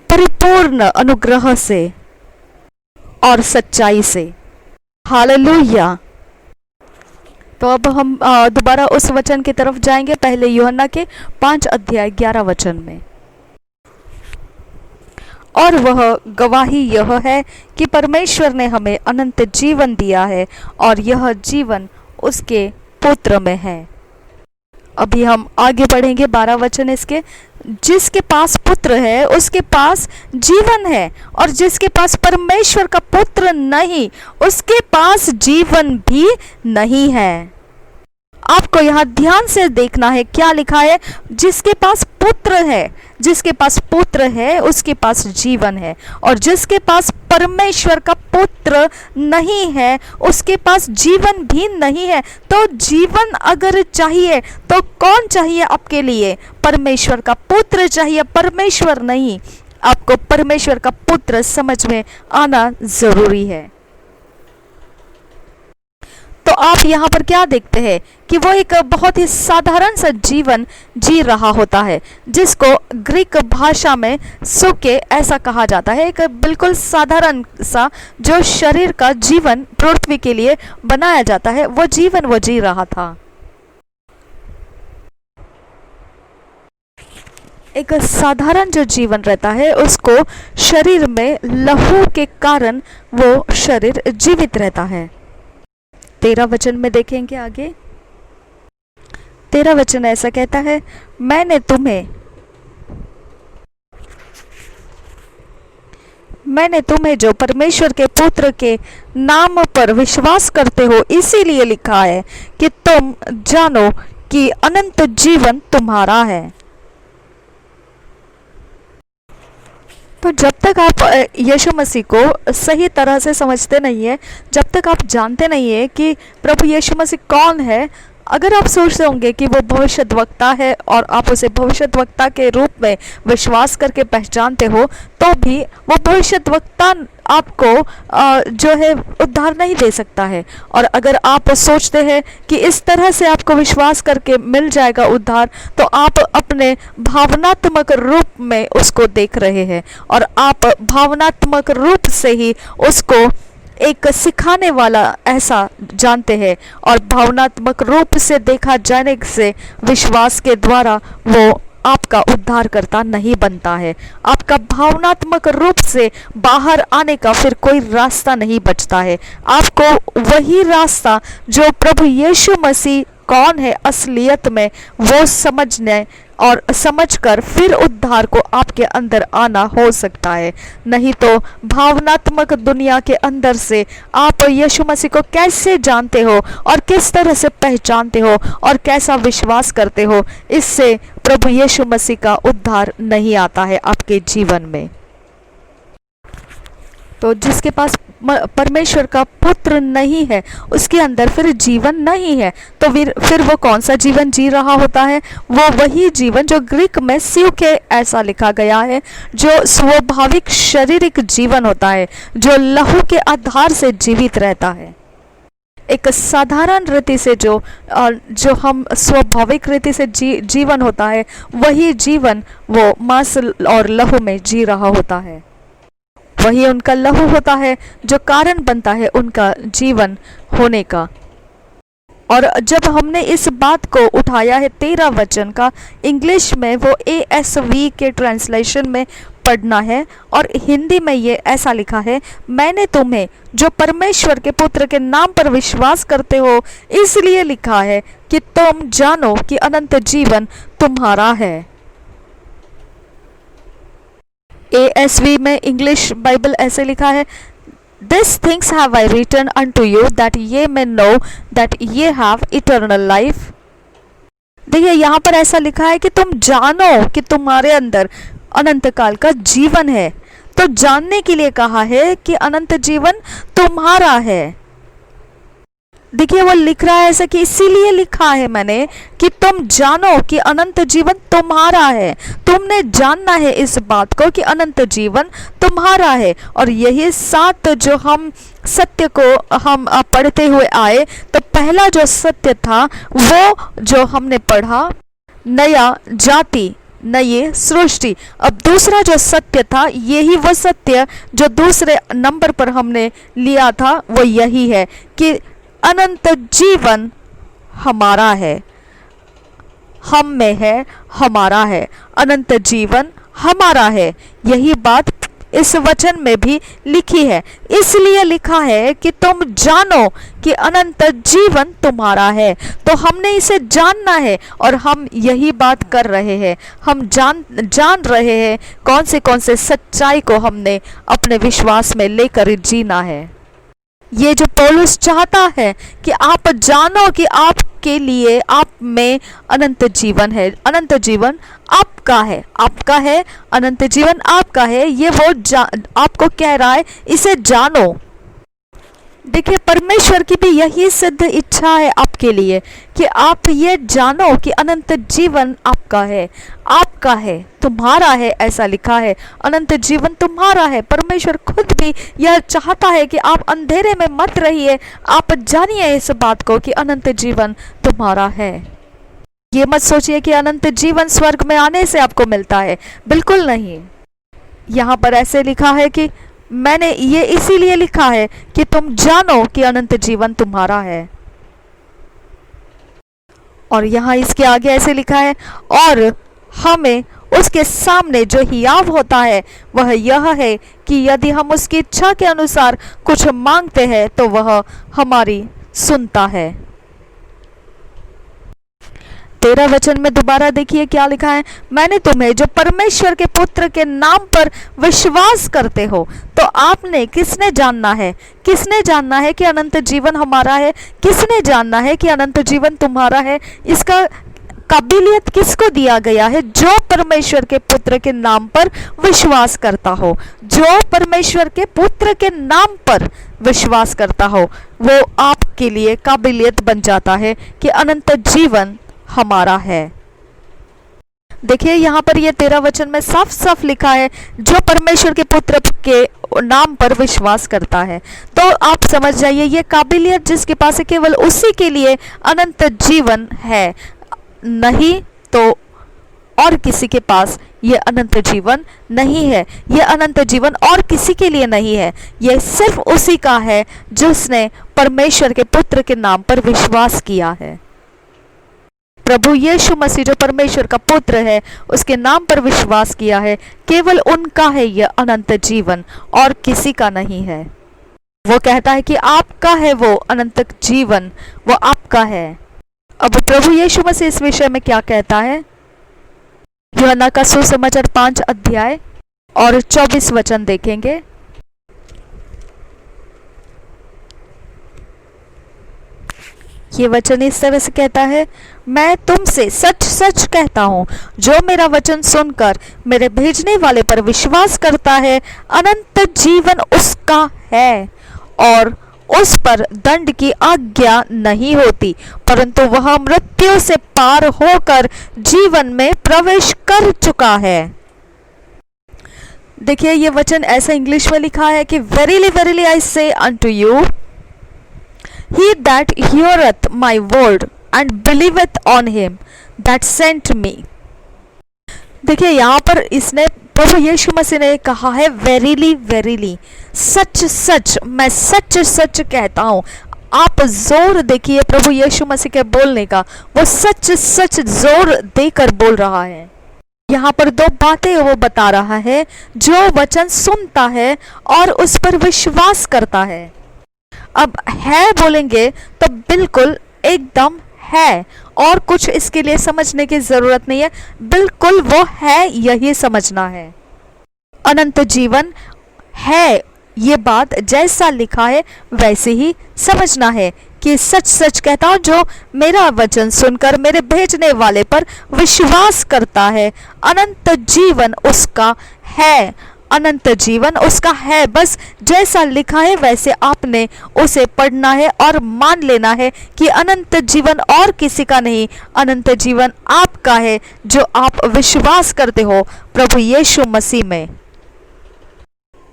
[SPEAKER 1] परिपूर्ण अनुग्रह से और सच्चाई से। हालेलुया। तो अब हम दोबारा उस वचन की तरफ जाएंगे, पहले यूहन्ना के 5 अध्याय 11 वचन में। और वह गवाही यह है कि परमेश्वर ने हमें अनंत जीवन दिया है और यह जीवन उसके पुत्र में है। अभी हम आगे बढ़ेंगे 12 वचन इसके। जिसके पास पुत्र है उसके पास जीवन है, और जिसके पास परमेश्वर का पुत्र नहीं उसके पास जीवन भी नहीं है। आपको यहाँ ध्यान से देखना है क्या लिखा है। जिसके पास पुत्र है, जिसके पास पुत्र है उसके पास जीवन है, और जिसके पास परमेश्वर का पुत्र नहीं है उसके पास जीवन भी नहीं है। तो जीवन अगर चाहिए तो कौन चाहिए आपके लिए? परमेश्वर का पुत्र चाहिए, परमेश्वर नहीं। आपको परमेश्वर का पुत्र समझ में आना जरूरी है। तो आप यहाँ पर क्या देखते हैं कि वो एक बहुत ही साधारण सा जीवन जी रहा होता है, जिसको ग्रीक भाषा में सुके ऐसा कहा जाता है। एक बिल्कुल साधारण सा जो शरीर का जीवन पृथ्वी के लिए बनाया जाता है, वो जीवन वो जी रहा था। एक साधारण जो जीवन रहता है उसको शरीर में लहू के कारण वो शरीर जीवित रहता है। 13 वचन में देखेंगे आगे। 13 वचन ऐसा कहता है, मैंने तुम्हें जो परमेश्वर के पुत्र के नाम पर विश्वास करते हो इसीलिए लिखा है कि तुम जानो कि अनंत जीवन तुम्हारा है। तो जब तक आप यीशु मसीह को सही तरह से समझते नहीं है, जब तक आप जानते नहीं है कि प्रभु यीशु मसीह कौन है, अगर आप सोचते होंगे कि वो भविष्यद्वक्ता है और आप उसे भविष्यद्वक्ता के रूप में विश्वास करके पहचानते हो, तो भी वो भविष्यद्वक्ता आपको जो है उद्धार नहीं दे सकता है। और अगर आप सोचते हैं कि इस तरह से आपको विश्वास करके मिल जाएगा उद्धार, तो आप अपने भावनात्मक रूप में उसको देख रहे हैं, और आप भावनात्मक रूप से ही उसको एक सिखाने वाला ऐसा जानते हैं, और भावनात्मक रूप से देखा जाने से विश्वास के द्वारा वो आपका उद्धारकर्ता नहीं बनता है। आपका भावनात्मक रूप से बाहर आने का फिर कोई रास्ता नहीं बचता है। आपको वही रास्ता जो प्रभु यीशु मसीह कौन है असलियत में, वो समझने और समझकर फिर उद्धार को आपके अंदर आना हो सकता है। नहीं तो भावनात्मक दुनिया के अंदर से आप यीशु मसीह को कैसे जानते हो और किस तरह से पहचानते हो और कैसा विश्वास करते हो, इससे प्रभु यीशु मसीह का उद्धार नहीं आता है आपके जीवन में। तो जिसके पास परमेश्वर का पुत्र नहीं है उसके अंदर फिर जीवन नहीं है। तो फिर वो कौन सा जीवन जी रहा होता है? वो वही जीवन जो ग्रीक में स्यूके ऐसा लिखा गया है, जो स्वाभाविक शारीरिक जीवन होता है, जो लहू के आधार से जीवित रहता है। एक साधारण रीति से जो हम स्वाभाविक रीति से जीवन होता है, वही जीवन वो मांस और लहू में जी रहा होता है। वही उनका लहू होता है जो कारण बनता है उनका जीवन होने का। और जब हमने इस बात को उठाया है 13 वचन का, इंग्लिश में वो ASV के ट्रांसलेशन में पढ़ना है, और हिंदी में ये ऐसा लिखा है, मैंने तुम्हें जो परमेश्वर के पुत्र के नाम पर विश्वास करते हो इसलिए लिखा है कि तुम जानो कि अनंत जीवन तुम्हारा है। ASV में इंग्लिश बाइबल ऐसे लिखा है, These things have I written unto you that ye may know that ye have eternal life। देखिए यहाँ पर ऐसा लिखा है कि तुम जानो कि तुम्हारे अंदर अनंत काल का जीवन है। तो जानने के लिए कहा है कि अनंत जीवन तुम्हारा है। देखिए वो लिख रहा है ऐसा कि इसीलिए लिखा है मैंने कि तुम जानो कि अनंत जीवन तुम्हारा है। तुमने जानना है इस बात को कि अनंत जीवन तुम्हारा है। और यही 7 जो हम सत्य को हम पढ़ते हुए आए, तो पहला जो सत्य था वो जो हमने पढ़ा, नया जाति नई सृष्टि। अब दूसरा जो सत्य था, यही वो सत्य जो दूसरे नंबर पर हमने लिया था, वो यही है कि अनंत जीवन हमारा है, हम में है, हमारा है। अनंत जीवन हमारा है, यही बात इस वचन में भी लिखी है। इसलिए लिखा है कि तुम जानो कि अनंत जीवन तुम्हारा है। तो हमने इसे जानना है और हम यही बात कर रहे हैं। हम जान रहे हैं कौन से सच्चाई को हमने अपने विश्वास में लेकर जीना है। ये जो पौलुस चाहता है कि आप जानो कि आपके लिए, आप में अनंत जीवन है। अनंत जीवन आपका है, आपका है, अनंत जीवन आपका है। ये वो आपको कह रहा है, इसे जानो। देखिए परमेश्वर की भी यही सिद्ध इच्छा है आपके लिए कि आप ये जानो कि अनंत जीवन आपका है, आपका है, तुम्हारा है। ऐसा लिखा है, अनंत जीवन तुम्हारा है। परमेश्वर खुद भी यह चाहता है कि आप अंधेरे में मत रहिए, आप जानिए इस बात को कि अनंत जीवन तुम्हारा है। ये मत सोचिए कि अनंत जीवन स्वर्ग में आने से आपको मिलता है, बिल्कुल नहीं। यहाँ पर ऐसे लिखा है कि मैंने ये इसीलिए लिखा है कि तुम जानो कि अनंत जीवन तुम्हारा है। और यहाँ इसके आगे ऐसे लिखा है, और हमें उसके सामने जो हियाव होता है वह यह है कि यदि हम उसकी इच्छा के अनुसार कुछ मांगते हैं तो वह हमारी सुनता है। 13 वचन में दोबारा देखिए क्या लिखा है, मैंने तुम्हें जो परमेश्वर के पुत्र के नाम पर विश्वास करते हो। तो आपने किसने जानना है, किसने जानना है कि अनंत जीवन हमारा है, किसने जानना है कि अनंत जीवन तुम्हारा है? इसका काबिलियत किसको दिया गया है? जो परमेश्वर के पुत्र के नाम पर विश्वास करता हो। जो परमेश्वर के पुत्र के नाम पर विश्वास करता हो, वो आपके लिए काबिलियत बन जाता है कि अनंत जीवन हमारा है। देखिए यहाँ पर ये 13 वचन में साफ साफ लिखा है, जो परमेश्वर के पुत्र के नाम पर विश्वास करता है। तो आप समझ जाइए, ये काबिलियत जिसके पास है केवल उसी के लिए अनंत जीवन है, नहीं तो और किसी के पास ये अनंत जीवन नहीं है। ये अनंत जीवन और किसी के लिए नहीं है, ये सिर्फ उसी का है जिसने परमेश्वर के पुत्र के नाम पर विश्वास किया है। प्रभु यीशु मसीह जो परमेश्वर का पुत्र है, उसके नाम पर विश्वास किया है, केवल उनका है यह अनंत जीवन, और किसी का नहीं है। वो कहता है कि आपका है वो अनंत जीवन, वो आपका है। अब प्रभु यीशु मसीह इस विषय में क्या कहता है? यूहन्ना का सुसमाचार 5 अध्याय और 24 वचन देखेंगे। ये वचन इस तरह से कहता है, मैं तुमसे सच सच कहता हूँ, जो मेरा वचन सुनकर मेरे भेजने वाले पर विश्वास करता है, अनंत जीवन उसका है, और उस पर दंड की आज्ञा नहीं होती, परंतु वह मृत्यु से पार होकर जीवन में प्रवेश कर चुका है। देखिए ये वचन ऐसा इंग्लिश में लिखा है कि वेरीली वेरीली आई से unto you he that heareth my word and believeth on him that sent me। देखिए यहाँ पर इसने प्रभु यीशु मसीह ने कहा है वेरीली वेरीली, सच सच, मैं सच सच कहता हूँ। आप जोर देखिए प्रभु यीशु मसीह के बोलने का, वो सच सच जोर देकर बोल रहा है। यहाँ पर दो बातें वो बता रहा है, जो वचन सुनता है और उस पर विश्वास करता है। अब है बोलेंगे तो बिल्कुल एकदम है, और कुछ इसके लिए समझने की जरूरत नहीं है, बिल्कुल वो है, यही समझना है। अनंत जीवन है, ये बात जैसा लिखा है वैसे ही समझना है कि सच सच कहता हूं, जो मेरा वचन सुनकर मेरे भेजने वाले पर विश्वास करता है, अनंत जीवन उसका है, अनंत जीवन उसका है। बस जैसा लिखा है वैसे आपने उसे पढ़ना है और मान लेना है कि अनंत जीवन और किसी का नहीं, अनंत जीवन आपका है, जो आप विश्वास करते हो प्रभु यीशु मसीह में।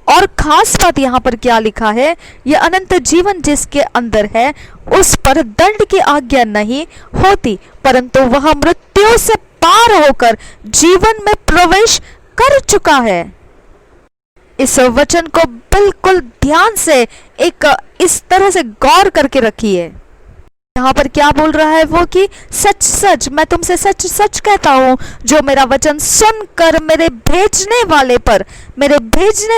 [SPEAKER 1] और खास बात यहाँ पर क्या लिखा है, यह अनंत जीवन जिसके अंदर है उस पर दंड की आज्ञा नहीं होती, परंतु वह मृत्यु से पार होकर जीवन में प्रवेश कर चुका है। इस वचन को बिल्कुल ध्यान से एक इस तरह से गौर करके रखिए। यहाँ पर क्या बोल रहा है वो कि सच सच, मैं तुमसे सच सच कहता हूँ, जो मेरा वचन सुनकर मेरे भेजने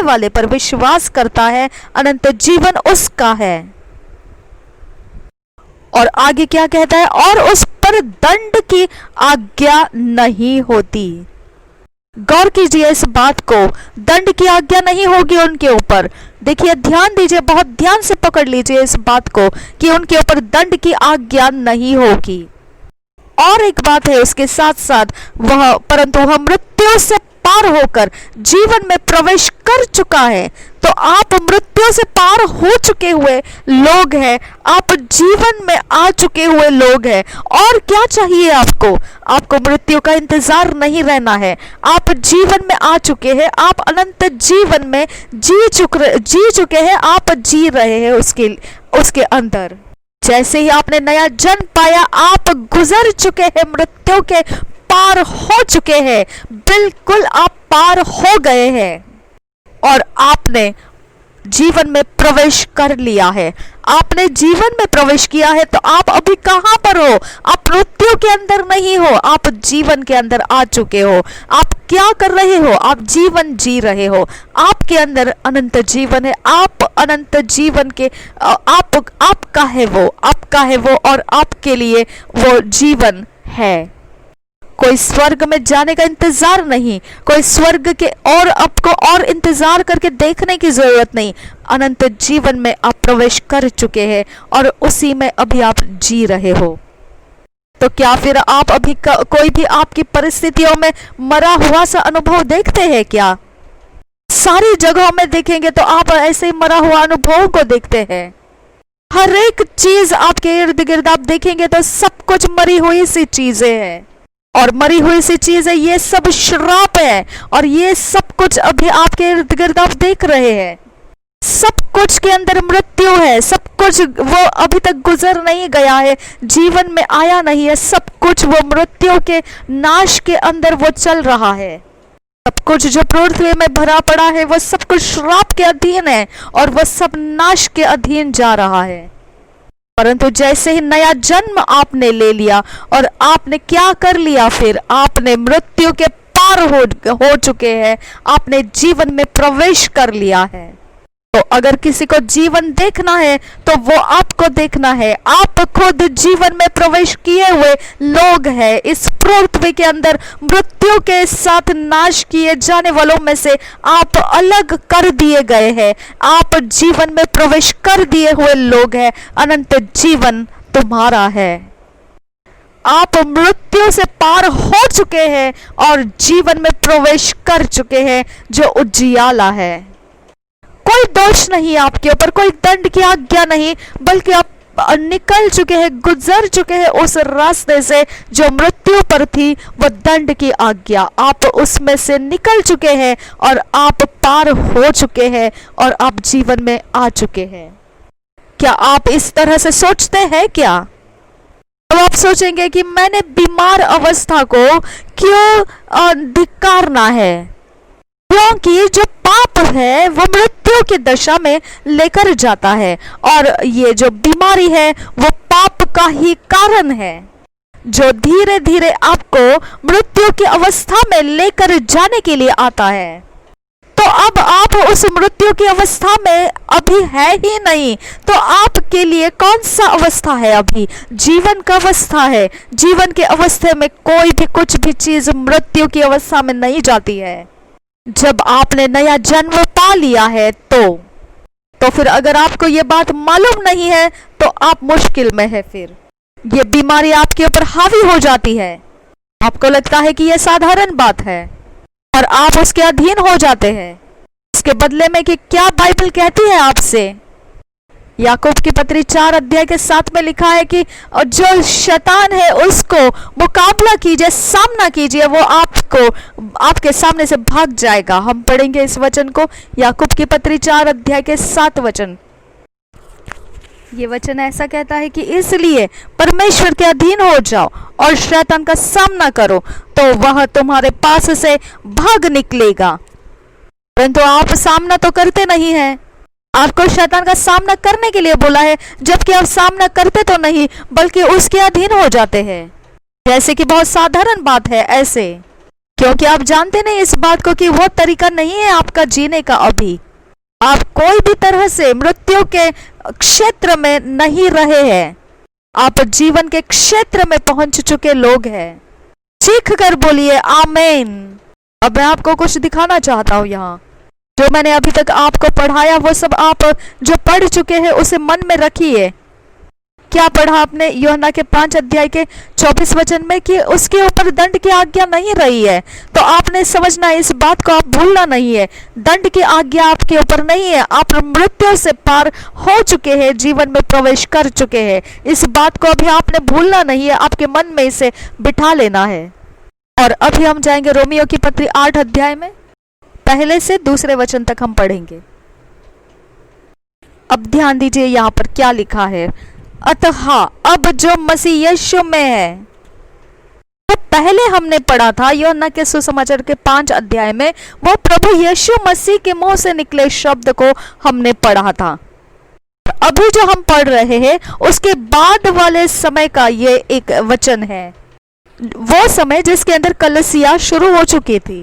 [SPEAKER 1] वाले पर विश्वास करता है, अनंत जीवन उसका है। और आगे क्या कहता है, और उस पर दंड की आज्ञा नहीं होती। गौर कीजिए इस बात को, दंड की आज्ञा नहीं होगी उनके ऊपर। देखिए ध्यान दीजिए, बहुत ध्यान से पकड़ लीजिए इस बात को कि उनके ऊपर दंड की आज्ञा नहीं होगी। और एक बात है उसके साथ साथ, परंतु वह मृत्यु से पार होकर जीवन में प्रवेश कर चुका है। तो आप मृत्यु से पार हो चुके हुए लोग हैं, आप जीवन में आ चुके हुए लोग हैं। और क्या चाहिए आपको? आपको मृत्यु का इंतजार नहीं रहना है, आप जीवन में आ चुके हैं, आप अनंत जीवन में जी चुके हैं, आप जी रहे हैं उसके अंदर। जैसे ही आपने नया जन्म पाया, आप गुजर चुके हैं, मृत्यु के पार हो चुके हैं, बिल्कुल आप पार हो गए हैं और आपने जीवन में प्रवेश कर लिया है। आपने जीवन में प्रवेश किया है, तो आप अभी कहां पर हो? आप मृत्यु के अंदर नहीं हो, आप जीवन के अंदर आ चुके हो। आप क्या कर रहे हो? आप जीवन जी रहे हो, आपके अंदर अनंत जीवन है। आप अनंत जीवन के आपका है वो और आपके लिए वो जीवन है। कोई स्वर्ग में जाने का इंतजार नहीं, कोई स्वर्ग के और आपको और इंतजार करके देखने की जरूरत नहीं। अनंत जीवन में आप प्रवेश कर चुके हैं और उसी में अभी आप जी रहे हो। तो क्या फिर आप अभी कोई भी आपकी परिस्थितियों में मरा हुआ सा अनुभव देखते हैं क्या? सारी जगहों में देखेंगे तो आप ऐसे ही मरा हुआ अनुभव को देखते हैं। हर एक चीज आपके इर्द गिर्द आप देखेंगे तो सब कुछ मरी हुई सी चीजें हैं, और मरी हुई सी चीज है, ये सब श्राप है, और ये सब कुछ अभी आपके इर्द गिर्द आप देख रहे हैं। सब कुछ के अंदर मृत्यु है, सब कुछ वो अभी तक गुजर नहीं गया है, जीवन में आया नहीं है, सब कुछ वो मृत्यु के नाश के अंदर वो चल रहा है। सब कुछ जो पृथ्वी में भरा पड़ा है वो सब कुछ श्राप के अधीन है और वो सब नाश के अधीन जा रहा है। परंतु जैसे ही नया जन्म आपने ले लिया और आपने क्या कर लिया, फिर आपने मृत्यु के पार हो चुके हैं, आपने जीवन में प्रवेश कर लिया है। तो अगर किसी को जीवन देखना है तो वो आपको देखना है। आप खुद जीवन में प्रवेश किए हुए लोग हैं। इस पृथ्वी के अंदर मृत्यु के साथ नाश किए जाने वालों में से आप अलग कर दिए गए हैं। आप जीवन में प्रवेश कर दिए हुए लोग हैं। अनंत जीवन तुम्हारा है। आप मृत्यु से पार हो चुके हैं और जीवन में प्रवेश कर चुके हैं जो उजियाला है। कोई दोष नहीं आपके ऊपर, कोई दंड की आज्ञा नहीं, बल्कि आप निकल चुके हैं, गुजर चुके हैं उस रास्ते से जो मृत्यु पर थी, वो दंड की आज्ञा। आप उसमें से निकल चुके हैं और आप पार हो चुके हैं और आप जीवन में आ चुके हैं। क्या आप इस तरह से सोचते हैं क्या? तो आप सोचेंगे कि मैंने बीमार अवस्था को क्यों धिक्कारना है, क्योंकि जो पाप है वो मृत्यु की दशा में लेकर जाता है, और ये जो बीमारी है वो पाप का ही कारण है, जो धीरे धीरे आपको मृत्यु की अवस्था में लेकर जाने के लिए आता है। तो अब आप उस मृत्यु की अवस्था में अभी है ही नहीं, तो आपके लिए कौन सा अवस्था है? अभी जीवन का अवस्था है। जीवन के अवस्था में कोई भी कुछ भी चीज मृत्यु की अवस्था में नहीं जाती है। जब आपने नया जन्म पा लिया है तो फिर अगर आपको ये बात मालूम नहीं है तो आप मुश्किल में है। फिर ये बीमारी आपके ऊपर हावी हो जाती है, आपको लगता है कि ये साधारण बात है और आप उसके अधीन हो जाते हैं। इसके बदले में कि क्या बाइबल कहती है आपसे? याकूब की पत्री 4 अध्याय के 7 में लिखा है कि जो शैतान है उसको मुकाबला कीजिए, सामना कीजिए, वो आपके सामने से भाग जाएगा। हम पढ़ेंगे इस वचन को, याकूब की पत्री 4 अध्याय के 7 वचन। ये वचन ऐसा कहता है कि इसलिए परमेश्वर के अधीन हो जाओ और शैतान का सामना करो तो वह तुम्हारे पास से भाग निकलेगा। परंतु आप सामना तो करते नहीं हैं। आपको शैतान का सामना करने के लिए बोला है, जबकि आप सामना करते तो नहीं बल्कि उसके अधीन हो जाते हैं, जैसे कि बहुत साधारण बात है ऐसे, क्योंकि आप जानते नहीं इस बात को कि वो तरीका नहीं है आपका जीने का। अभी आप कोई भी तरह से मृत्यु के क्षेत्र में नहीं रहे हैं, आप जीवन के क्षेत्र में पहुंच चुके लोग हैं। चीख कर बोलिए आमीन। अब मैं आपको कुछ दिखाना चाहता हूं। यहाँ जो मैंने अभी तक आपको पढ़ाया वो सब आप जो पढ़ चुके हैं उसे मन में रखिए। क्या पढ़ा आपने? यूहन्ना के 5 अध्याय के 24 वचन में कि उसके ऊपर दंड की आज्ञा नहीं रही है। तो आपने समझना, इस बात को आप भूलना नहीं है। दंड की आज्ञा आपके ऊपर नहीं है, आप मृत्यु से पार हो चुके हैं, जीवन में प्रवेश कर चुके हैं। इस बात को अभी आपने भूलना नहीं है, आपके मन में इसे बिठा लेना है। और अभी हम जाएंगे रोमियो की पत्री 8 अध्याय में, पहले से दूसरे वचन तक हम पढ़ेंगे। अब ध्यान दीजिए यहाँ पर क्या लिखा है। अतः अब जो मसीह यीशु में है, तो पहले हमने पढ़ा था यूहन्ना के सुसमाचार के 5 अध्याय में, वो प्रभु यीशु मसीह के मुंह से निकले शब्द को हमने पढ़ा था। अभी जो हम पढ़ रहे हैं उसके बाद वाले समय का ये एक वचन है, वो समय जिसके अंदर कलीसिया शुरू हो चुकी थी।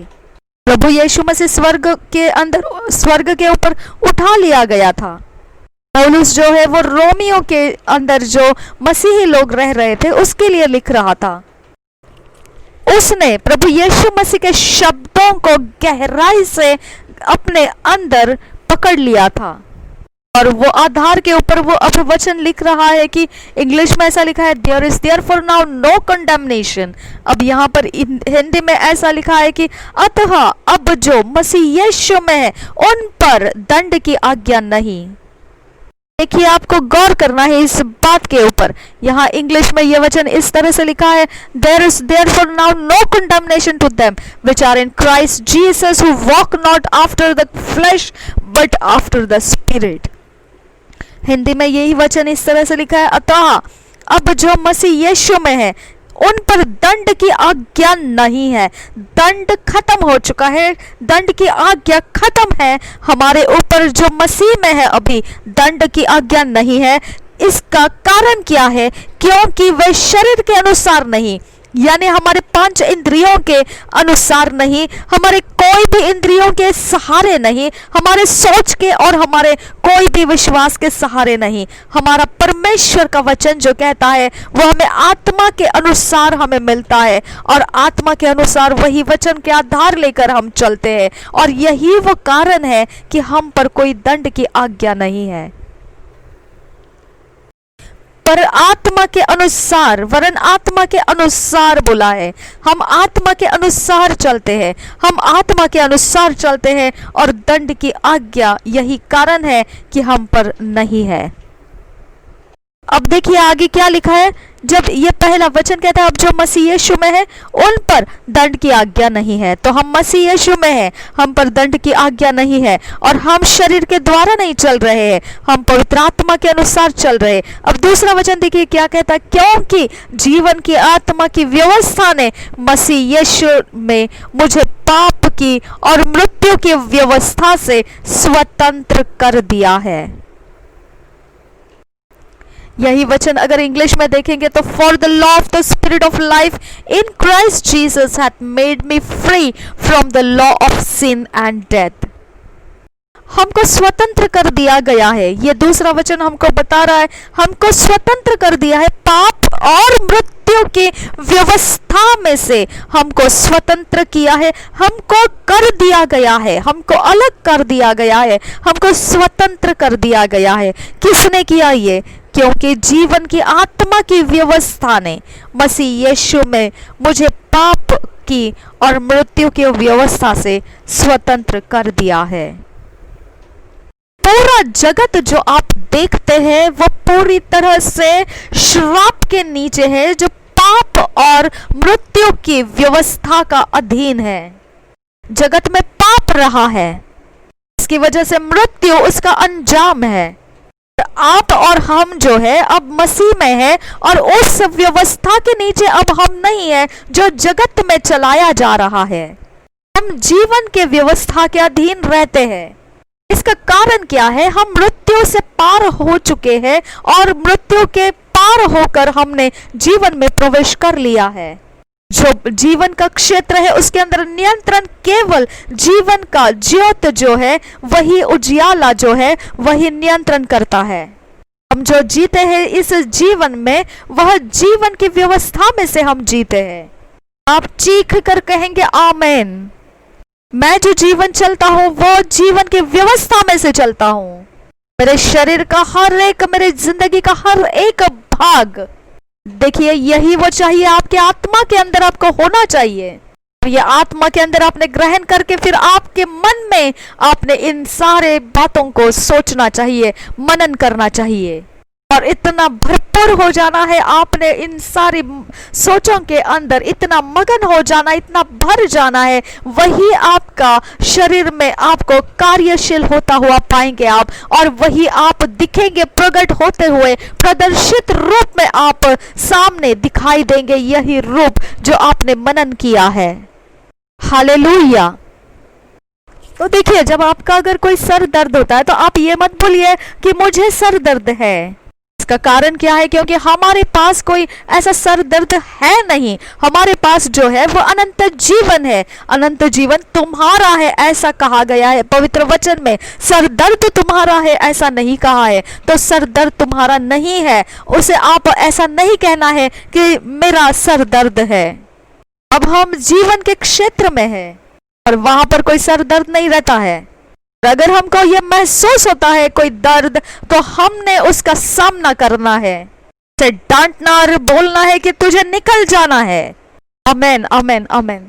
[SPEAKER 1] प्रभु यीशु मसीह स्वर्ग के ऊपर उठा लिया गया था। पौलुस जो है वो रोमियो के अंदर जो मसीही लोग रह रहे थे उसके लिए लिख रहा था। उसने प्रभु यीशु मसीह के शब्दों को गहराई से अपने अंदर पकड़ लिया था, और वो आधार के ऊपर वो अब वचन लिख रहा है कि इंग्लिश में ऐसा लिखा है, there is therefore now no condemnation. अब यहाँ पर हिंदी में ऐसा लिखा है कि अतः अब जो मसीह यीशु में है उन पर दंड की आज्ञा नहीं। देखिए, आपको गौर करना है इस बात के ऊपर। यहाँ इंग्लिश में यह वचन इस तरह से लिखा है, there is therefore now no condemnation to them which are in Christ Jesus who walk not after the flesh but after the spirit. Hindi में यही वचन इस तरह से लिखा है, अतः अब जो मसीह यीशु में है उन पर दंड की आज्ञा नहीं है। दंड खत्म हो चुका है, दंड की आज्ञा खत्म है हमारे ऊपर। जो मसीह में है अभी दंड की आज्ञा नहीं है। इसका कारण क्या है? क्योंकि वे शरीर के अनुसार नहीं, यानी हमारे 5 इंद्रियों के अनुसार नहीं, हमारे कोई भी इंद्रियों के सहारे नहीं, हमारे सोच के और हमारे कोई भी विश्वास के सहारे नहीं। हमारा परमेश्वर का वचन जो कहता है वो हमें आत्मा के अनुसार हमें मिलता है, और आत्मा के अनुसार वही वचन के आधार लेकर हम चलते हैं, और यही वो कारण है कि हम पर कोई दंड की आज्ञा नहीं है। पर आत्मा के अनुसार, वरन आत्मा के अनुसार बोला है। हम आत्मा के अनुसार चलते हैं, हम आत्मा के अनुसार चलते हैं, और दंड की आज्ञा यही कारण है कि हम पर नहीं है। अब देखिए आगे क्या लिखा है, जब ये पहला वचन कहता है अब जो मसीह यीशु में है उन पर दंड की आज्ञा नहीं है, तो हम मसीह यीशु में हैं, हम पर दंड की आज्ञा नहीं है और हम शरीर के द्वारा नहीं चल रहे हैं, हम पवित्र आत्मा के अनुसार चल रहे हैं। अब दूसरा वचन देखिए क्या कहता है, क्योंकि जीवन की आत्मा की व्यवस्था ने मसीह यीशु में मुझे पाप की और मृत्यु की व्यवस्था से स्वतंत्र कर दिया है। यही वचन अगर इंग्लिश में देखेंगे तो for the law of the spirit of life in Christ Jesus hath made me free from the law of sin and death. हमको स्वतंत्र कर दिया गया है, ये दूसरा वचन हमको बता रहा है, हमको स्वतंत्र कर दिया है पाप और मृत्यु की व्यवस्था में से हमको स्वतंत्र किया है, हमको कर दिया गया है, हमको अलग कर दिया गया है, हमको स्वतंत्र कर दिया गया है। किसने किया ये? क्योंकि जीवन की आत्मा की व्यवस्था ने मसीह यीशु में मुझे पाप की और मृत्यु की व्यवस्था से स्वतंत्र कर दिया है। पूरा जगत जो आप देखते हैं वो पूरी तरह से श्राप के नीचे है, जो पाप और मृत्यु की व्यवस्था का अधीन है। जगत में पाप रहा है, इसकी वजह से मृत्यु उसका अंजाम है। आप और हम जो है अब मसीह में है और उस व्यवस्था के नीचे अब हम नहीं है जो जगत में चलाया जा रहा है। हम जीवन के व्यवस्था के अधीन रहते हैं। इसका कारण क्या है? हम मृत्यु से पार हो चुके हैं और मृत्यु के पार होकर हमने जीवन में प्रवेश कर लिया है। जो जीवन का क्षेत्र है उसके अंदर नियंत्रण केवल जीवन का ज्योत जो है, वही उजियाला जो है, वही नियंत्रण करता है। हम जो जीते हैं इस जीवन में, वह जीवन की व्यवस्था में से हम जीते हैं। आप चीख कर कहेंगे आमेन। मैं जो जीवन चलता हूं वो जीवन की व्यवस्था में से चलता हूं। मेरे शरीर का हर एक, मेरे जिंदगी का हर एक भाग, देखिए यही वो चाहिए आपके आत्मा के अंदर आपको होना चाहिए। ये आत्मा के अंदर आपने ग्रहण करके फिर आपके मन में आपने इन सारे बातों को सोचना चाहिए, मनन करना चाहिए और इतना भरपूर हो जाना है। आपने इन सारी सोचों के अंदर इतना मगन हो जाना, इतना भर जाना है, वही आपका शरीर में आपको कार्यशील होता हुआ पाएंगे आप, और वही आप दिखेंगे प्रकट होते हुए, प्रदर्शित रूप में आप सामने दिखाई देंगे, यही रूप जो आपने मनन किया है। हालेलुया। तो देखिए, जब आपका अगर कोई सर दर्द होता है तो आप ये मत भूलिए कि मुझे सर दर्द है। इसका कारण क्या है? क्योंकि हमारे पास कोई ऐसा सर दर्द है नहीं। हमारे पास जो है वो अनंत जीवन है। अनंत जीवन तुम्हारा है ऐसा कहा गया है पवित्र वचन में। सर दर्द तुम्हारा है ऐसा नहीं कहा है। तो सर दर्द तुम्हारा नहीं है, उसे आप ऐसा नहीं कहना है कि मेरा सर दर्द है। अब हम जीवन के क्षेत्र में है और वहां पर कोई सर दर्द नहीं रहता है। अगर हमको ये महसूस होता है कोई दर्द, तो हमने उसका सामना करना है, उसे डांटना और बोलना है कि तुझे निकल जाना है। आमेन, आमेन, आमेन।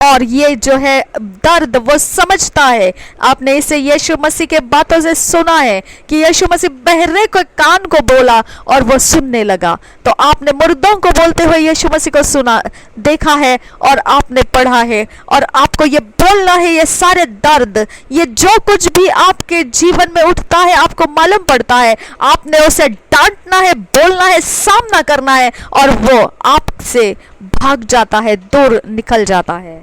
[SPEAKER 1] और ये जो है दर्द वो समझता है। आपने इसे यीशु मसीह के बातों से सुना है कि यीशु मसीह बहरे को कान को बोला और वो सुनने लगा। तो आपने मुर्दों को बोलते हुए यीशु मसीह को सुना, देखा है और आपने पढ़ा है, और आपको ये बोलना है। ये सारे दर्द, ये जो कुछ भी आपके जीवन में उठता है, आपको मालूम पड़ता है, आपने उसे डांटना है, बोलना है, सामना करना है, और वो आपसे भाग जाता है, दूर निकल जाता है।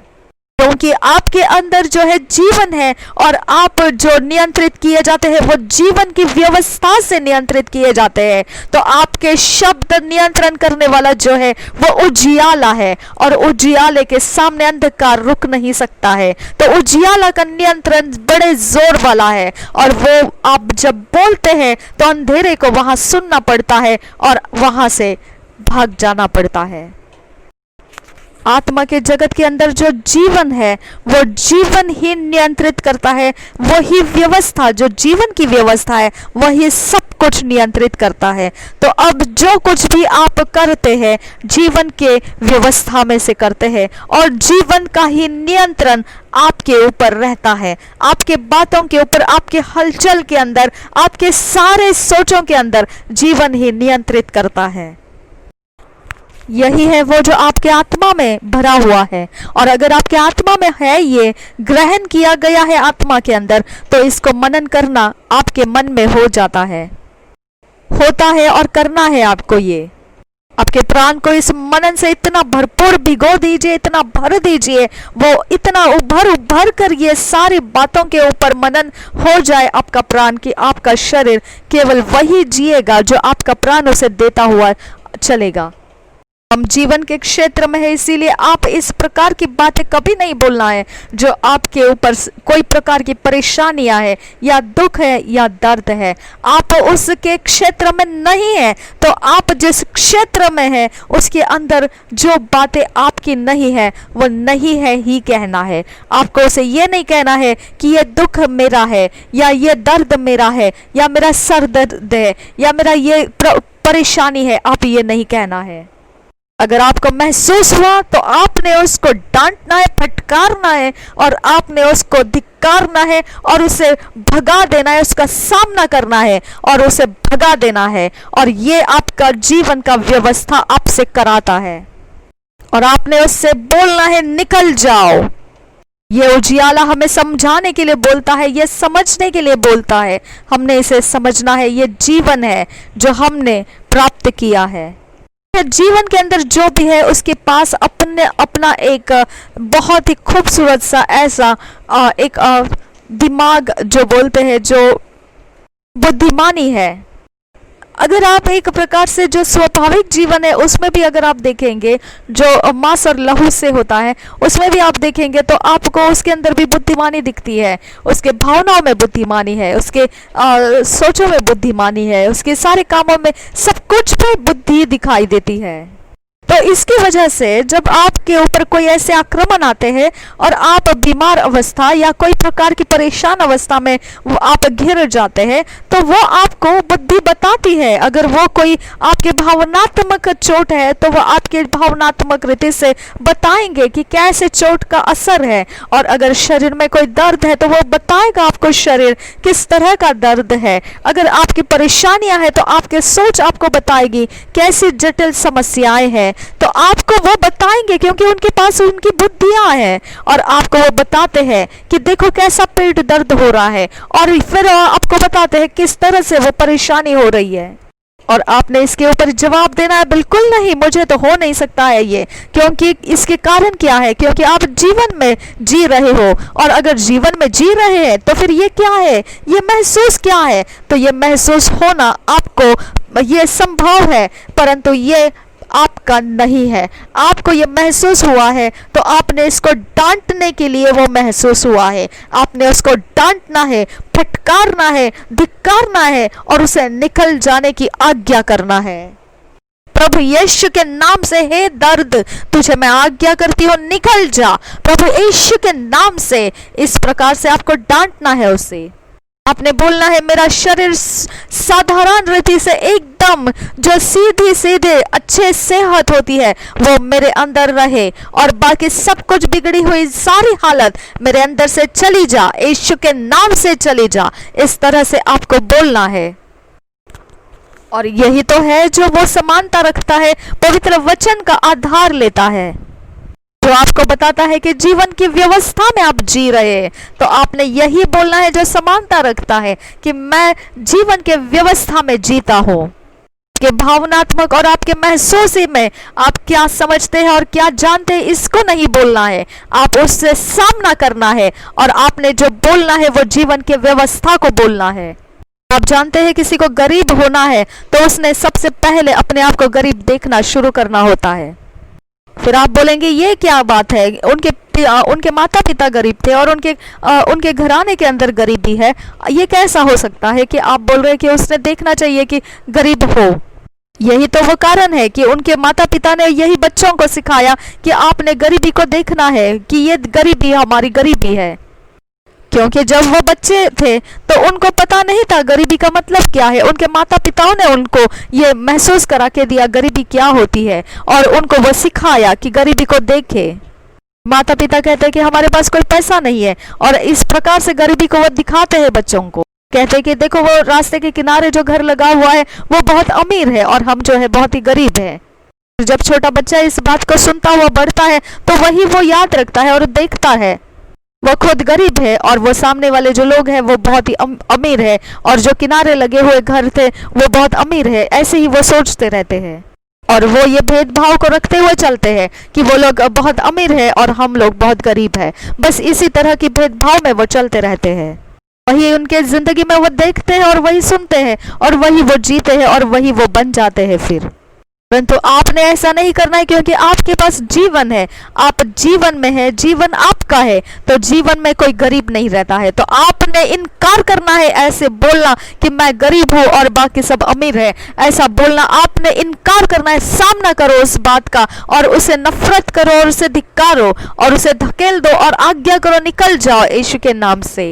[SPEAKER 1] क्योंकि आपके अंदर जो है जीवन है और आप जो नियंत्रित किए जाते हैं वो जीवन की व्यवस्था से नियंत्रित किए जाते हैं। तो आपके शब्द नियंत्रण करने वाला जो है वो उजियाला है, और उजियाले के सामने अंधकार रुक नहीं सकता है। तो उजियाला का नियंत्रण बड़े जोर वाला है, और वो आप जब बोलते हैं तो अंधेरे को वहां सुनना पड़ता है और वहां से भाग जाना पड़ता है। आत्मा के जगत के अंदर जो जीवन है वो जीवन ही नियंत्रित करता है। वही व्यवस्था, जो जीवन की व्यवस्था है, वही सब कुछ नियंत्रित करता है। तो अब जो कुछ भी आप करते हैं जीवन के व्यवस्था में से करते हैं, और जीवन का ही नियंत्रण आपके ऊपर रहता है। आपके बातों के ऊपर, आपके हलचल के अंदर, आपके सारे सोचों के अंदर जीवन ही नियंत्रित करता है। यही है वो जो आपके आत्मा में भरा हुआ है। और अगर आपके आत्मा में है, ये ग्रहण किया गया है आत्मा के अंदर, तो इसको मनन करना आपके मन में हो जाता है, होता है और करना है आपको। ये आपके प्राण को इस मनन से इतना भरपूर भिगो दीजिए, इतना भर दीजिए, वो इतना उभर उभर कर ये सारी बातों के ऊपर मनन हो जाए आपका प्राण, कि आपका शरीर केवल वही जिएगा जो आपका प्राण उसे देता हुआ चलेगा। हम जीवन के क्षेत्र में है, इसीलिए आप इस प्रकार की बातें कभी नहीं बोलना है जो आपके ऊपर कोई प्रकार की परेशानियां है या दुख है या दर्द है। आप उसके क्षेत्र में नहीं है, तो आप जिस क्षेत्र में है उसके अंदर जो बातें आपकी नहीं है वो नहीं है ही कहना है। आपको उसे ये नहीं कहना है कि ये दुख मेरा है या ये दर्द मेरा है या मेरा सर दर्द है या मेरा ये परेशानी है। आप ये नहीं कहना है। अगर आपको महसूस हुआ तो आपने उसको डांटना है, फटकारना है, और आपने उसको धिक्कारना है और उसे भगा देना है, उसका सामना करना है और उसे भगा देना है। और ये आपका जीवन का व्यवस्था आपसे कराता है। और आपने उससे बोलना है, निकल जाओ। ये उजियाला हमें समझाने के लिए बोलता है, ये समझने के लिए बोलता है। हमने इसे समझना है, ये जीवन है जो हमने प्राप्त किया है। जीवन के अंदर जो भी है उसके पास अपना एक बहुत ही खूबसूरत सा ऐसा एक दिमाग जो बोलते हैं, जो बुद्धिमानी है। अगर आप एक प्रकार से जो स्वाभाविक जीवन है उसमें भी अगर आप देखेंगे, जो मांस और लहू से होता है उसमें भी आप देखेंगे, तो आपको उसके अंदर भी बुद्धिमानी दिखती है। उसके भावनाओं में बुद्धिमानी है, उसके सोचों में बुद्धिमानी है, उसके सारे कामों में, सब कुछ में बुद्धि दिखाई देती है। तो इसकी वजह से जब आपके ऊपर कोई ऐसे आक्रमण आते हैं और आप बीमार अवस्था या कोई प्रकार की परेशान अवस्था में आप घिर जाते हैं, तो वो आपको बुद्धि बताती है। अगर वो कोई आपके भावनात्मक चोट है तो वो आपके भावनात्मक रीति से बताएंगे कि कैसे चोट का असर है। और अगर शरीर में कोई दर्द है तो वो बताएगा आपको शरीर किस तरह का दर्द है। अगर आपकी परेशानियां हैं तो आपके सोच आपको बताएगी कैसी जटिल समस्याएं हैं, तो आपको वो बताएंगे, क्योंकि उनके पास उनकी बुद्धियां हैं। और आपको वो बताते हैं कि देखो कैसा पेट दर्द हो रहा है, और फिर आपको बताते हैं किस तरह से वो परेशानी हो रही है। और आपने इसके ऊपर जवाब देना है, बिल्कुल नहीं, मुझे तो हो नहीं सकता है ये, क्योंकि इसके कारण क्या है, क्योंकि आप जीवन में जी रहे हो। और अगर जीवन में जी रहे हैं तो फिर ये क्या है, ये महसूस क्या है। तो ये महसूस होना आपको ये संभव है, परंतु ये आपका नहीं है। आपको ये महसूस हुआ है तो आपने इसको डांटने के लिए वो महसूस हुआ है। आपने उसको डांटना है, फटकारना है, धिक्कारना है और उसे निकल जाने की आज्ञा करना है। प्रभु यीशु के नाम से, हे दर्द, तुझे मैं आज्ञा करती हूँ, निकल जा। प्रभु यीशु के नाम से इस प्रकार से आपको डांटना है उसे। आपने बोलना है, मेरा शरीर साधारण रीति से एकदम जो सीधी सीधे अच्छे सेहत होती है वो मेरे अंदर रहे, और बाकी सब कुछ बिगड़ी हुई सारी हालत मेरे अंदर से चली जा, यीशु के नाम से चली जा। इस तरह से आपको बोलना है। और यही तो है जो वो समानता रखता है, पवित्र वचन का आधार लेता है, जो आपको बताता है कि जीवन की व्यवस्था में आप जी रहे हैं। तो आपने यही बोलना है जो समानता रखता है कि मैं जीवन के व्यवस्था में जीता हूँ। के भावनात्मक और आपके महसूसी में आप क्या समझते हैं और क्या जानते हैं, इसको नहीं बोलना है, आप उससे सामना करना है। और आपने जो बोलना है वो जीवन के व्यवस्था को बोलना है। आप जानते हैं किसी को गरीब होना है तो उसने सबसे पहले अपने आप को गरीब देखना शुरू करना होता है। फिर आप बोलेंगे ये क्या बात है, उनके माता पिता गरीब थे और उनके घराने के अंदर गरीबी है, ये कैसा हो सकता है कि आप बोल रहे हैं कि उसने देखना चाहिए कि गरीब हो। यही तो वो कारण है कि उनके माता पिता ने यही बच्चों को सिखाया कि आपने गरीबी को देखना है कि ये गरीबी हमारी गरीबी है। क्योंकि जब वो बच्चे थे तो उनको पता नहीं था गरीबी का मतलब क्या है। उनके माता पिताओं ने उनको ये महसूस करा के दिया गरीबी क्या होती है, और उनको वो सिखाया कि गरीबी को देखे। माता पिता कहते हैं कि हमारे पास कोई पैसा नहीं है, और इस प्रकार से गरीबी को वो दिखाते हैं बच्चों को। कहते हैं कि देखो वो रास्ते के किनारे जो घर लगा हुआ है वो बहुत अमीर है और हम जो है बहुत ही गरीब है। जब छोटा बच्चा इस बात को सुनता हुआ बढ़ता है तो वही वो याद रखता है और देखता है। वो खुद गरीब है और वो सामने वाले जो लोग हैं वो बहुत ही अमीर है, और जो किनारे लगे हुए घर थे वो बहुत अमीर है। ऐसे ही वो सोचते रहते हैं और वो ये भेदभाव को रखते हुए चलते हैं कि वो लोग बहुत अमीर है और हम लोग बहुत गरीब है। बस इसी तरह की भेदभाव में वो चलते रहते हैं। वही उनके जिंदगी में वो देखते हैं और वही सुनते हैं और वही वो जीते हैं और वही वो बन जाते हैं फिर। परंतु आपने ऐसा नहीं करना है, क्योंकि आपके पास जीवन है, आप जीवन में है, जीवन आपका है। तो जीवन में कोई गरीब नहीं रहता है। तो आपने इनकार करना है ऐसे बोलना कि मैं गरीब हूं और बाकी सब अमीर है। ऐसा बोलना आपने इनकार करना है। सामना करो उस बात का और उसे नफरत करो और उसे धिक्कारो और उसे धकेल दो और आज्ञा करो, निकल जाओ यीशु के नाम से।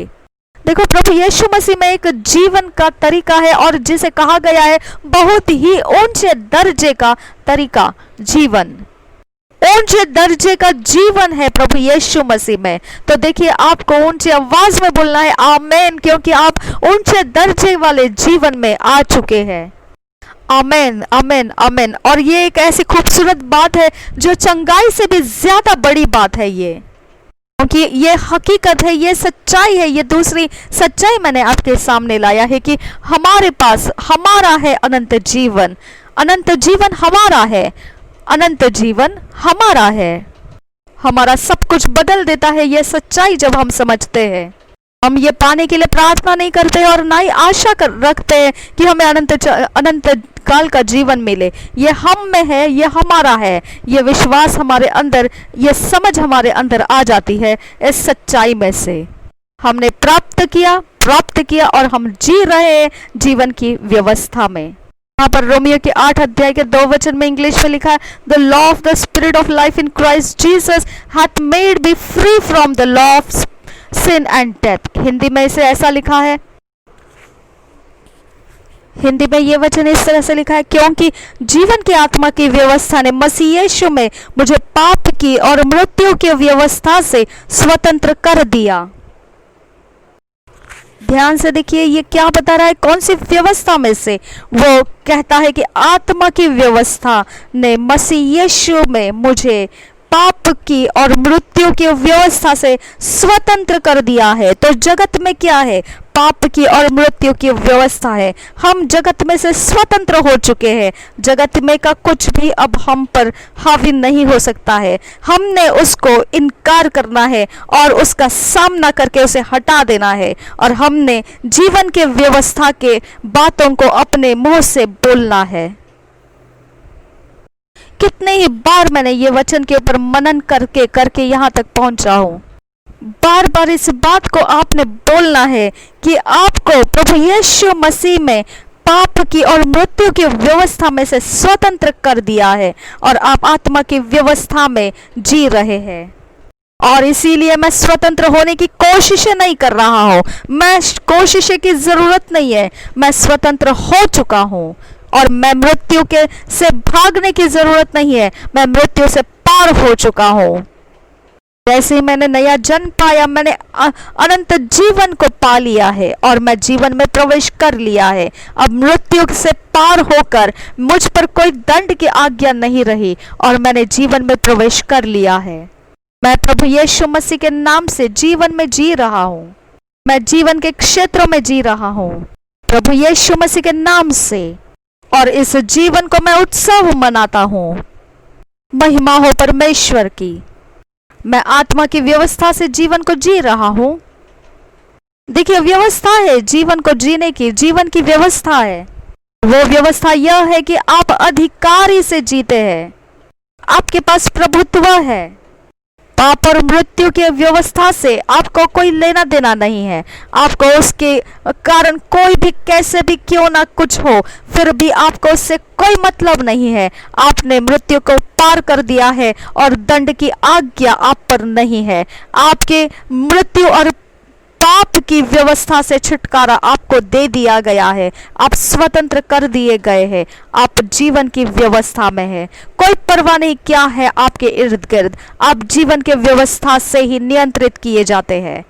[SPEAKER 1] देखो, प्रभु यीशु मसीह में एक जीवन का तरीका है और जिसे कहा गया है बहुत ही ऊंचे दर्जे का तरीका, जीवन। ऊंचे दर्जे का जीवन है प्रभु यीशु मसीह में। तो देखिए, आपको ऊंची आवाज में बोलना है आमेन, क्योंकि आप ऊंचे दर्जे वाले जीवन में आ चुके हैं। आमेन, आमेन, आमेन। और ये एक ऐसी खूबसूरत बात है जो चंगाई से भी ज्यादा बड़ी बात है ये, क्योंकि ये हकीकत है, ये सच्चाई है। ये दूसरी सच्चाई मैंने आपके सामने लाया है कि हमारे पास हमारा है अनंत जीवन। अनंत जीवन हमारा है, अनंत जीवन हमारा है। हमारा सब कुछ बदल देता है ये सच्चाई जब हम समझते हैं। हम ये पाने के लिए प्रार्थना नहीं करते और ना ही आशा रखते हैं कि हमें अनंत काल का जीवन मिले। ये हम में है, ये हमारा है। ये विश्वास हमारे अंदर, ये समझ हमारे अंदर आ जाती है इस सच्चाई में से। हमने प्राप्त किया और हम जी रहे हैं जीवन की व्यवस्था में। यहाँ पर रोमियो के 8 अध्याय के 2 वचन में इंग्लिश में लिखा है, the law of the spirit of life in Christ Jesus hath made me free from the law of sin and death. Hindi में इसे ऐसा लिखा है, हिंदी में ये वचन इस तरह से लिखा है, क्योंकि जीवन की आत्मा की व्यवस्था ने मसीह यीशु में मुझे पाप की और मृत्यु की व्यवस्था से स्वतंत्र कर दिया। ध्यान से देखिए, ये क्या बता रहा है, कौन सी व्यवस्था में से? वो कहता है कि आत्मा की व्यवस्था ने मसीह यीशु में मुझे पाप की और मृत्यु की व्यवस्था से स्वतंत्र कर दिया है। तो जगत में क्या है? पाप की और मृत्यु की व्यवस्था है। हम जगत में से स्वतंत्र हो चुके हैं। जगत में का कुछ भी अब हम पर हावी नहीं हो सकता है। हमने उसको इनकार करना है और उसका सामना करके उसे हटा देना है, और हमने जीवन के व्यवस्था के बातों को अपने मुंह से बोलना है। कितने ही बार मैंने ये वचन के ऊपर मनन करके यहाँ तक पहुंचा हूं। बार बार इस बात को आपने बोलना है कि आपको प्रभु यीशु मसीह में पाप की और मृत्यु की व्यवस्था में से स्वतंत्र कर दिया है और आप आत्मा की व्यवस्था में जी रहे हैं। और इसीलिए मैं स्वतंत्र होने की कोशिशें नहीं कर रहा हूं। मैं कोशिशें की जरूरत नहीं है, मैं स्वतंत्र हो चुका हूं और मैं मृत्यु के से भागने की जरूरत नहीं है। मैं मृत्यु से पार हो चुका हूं। जैसे ही मैंने नया जन्म पाया, मैंने अनंत जीवन को पा लिया है और मैं जीवन में प्रवेश कर लिया है। अब मृत्यु से पार होकर मुझ पर कोई दंड की आज्ञा नहीं रही और मैंने जीवन में प्रवेश कर लिया है। मैं प्रभु यीशु मसीह के नाम से जीवन में जी रहा हूँ। मैं जीवन के क्षेत्रों में जी रहा हूँ प्रभु यीशु मसीह के नाम से, और इस जीवन को मैं उत्सव मनाता हूँ। महिमा हो परमेश्वर की। मैं आत्मा की व्यवस्था से जीवन को जी रहा हूं। देखिए, व्यवस्था है जीवन को जीने की, जीवन की व्यवस्था है। वो व्यवस्था यह है कि आप अधिकारी से जीते हैं, आपके पास प्रभुत्व है। पाप और मृत्यु की व्यवस्था से आपको कोई लेना देना नहीं है। आपको उसके कारण कोई भी कैसे भी क्यों ना कुछ हो, फिर भी आपको उससे कोई मतलब नहीं है। आपने मृत्यु को पार कर दिया है और दंड की आज्ञा आप पर नहीं है। आपके मृत्यु और पाप की व्यवस्था से छुटकारा आपको दे दिया गया है। आप स्वतंत्र कर दिए गए हैं। आप जीवन की व्यवस्था में है। कोई परवाह नहीं क्या है आपके इर्द गिर्द। आप जीवन के व्यवस्था से ही नियंत्रित किए जाते हैं।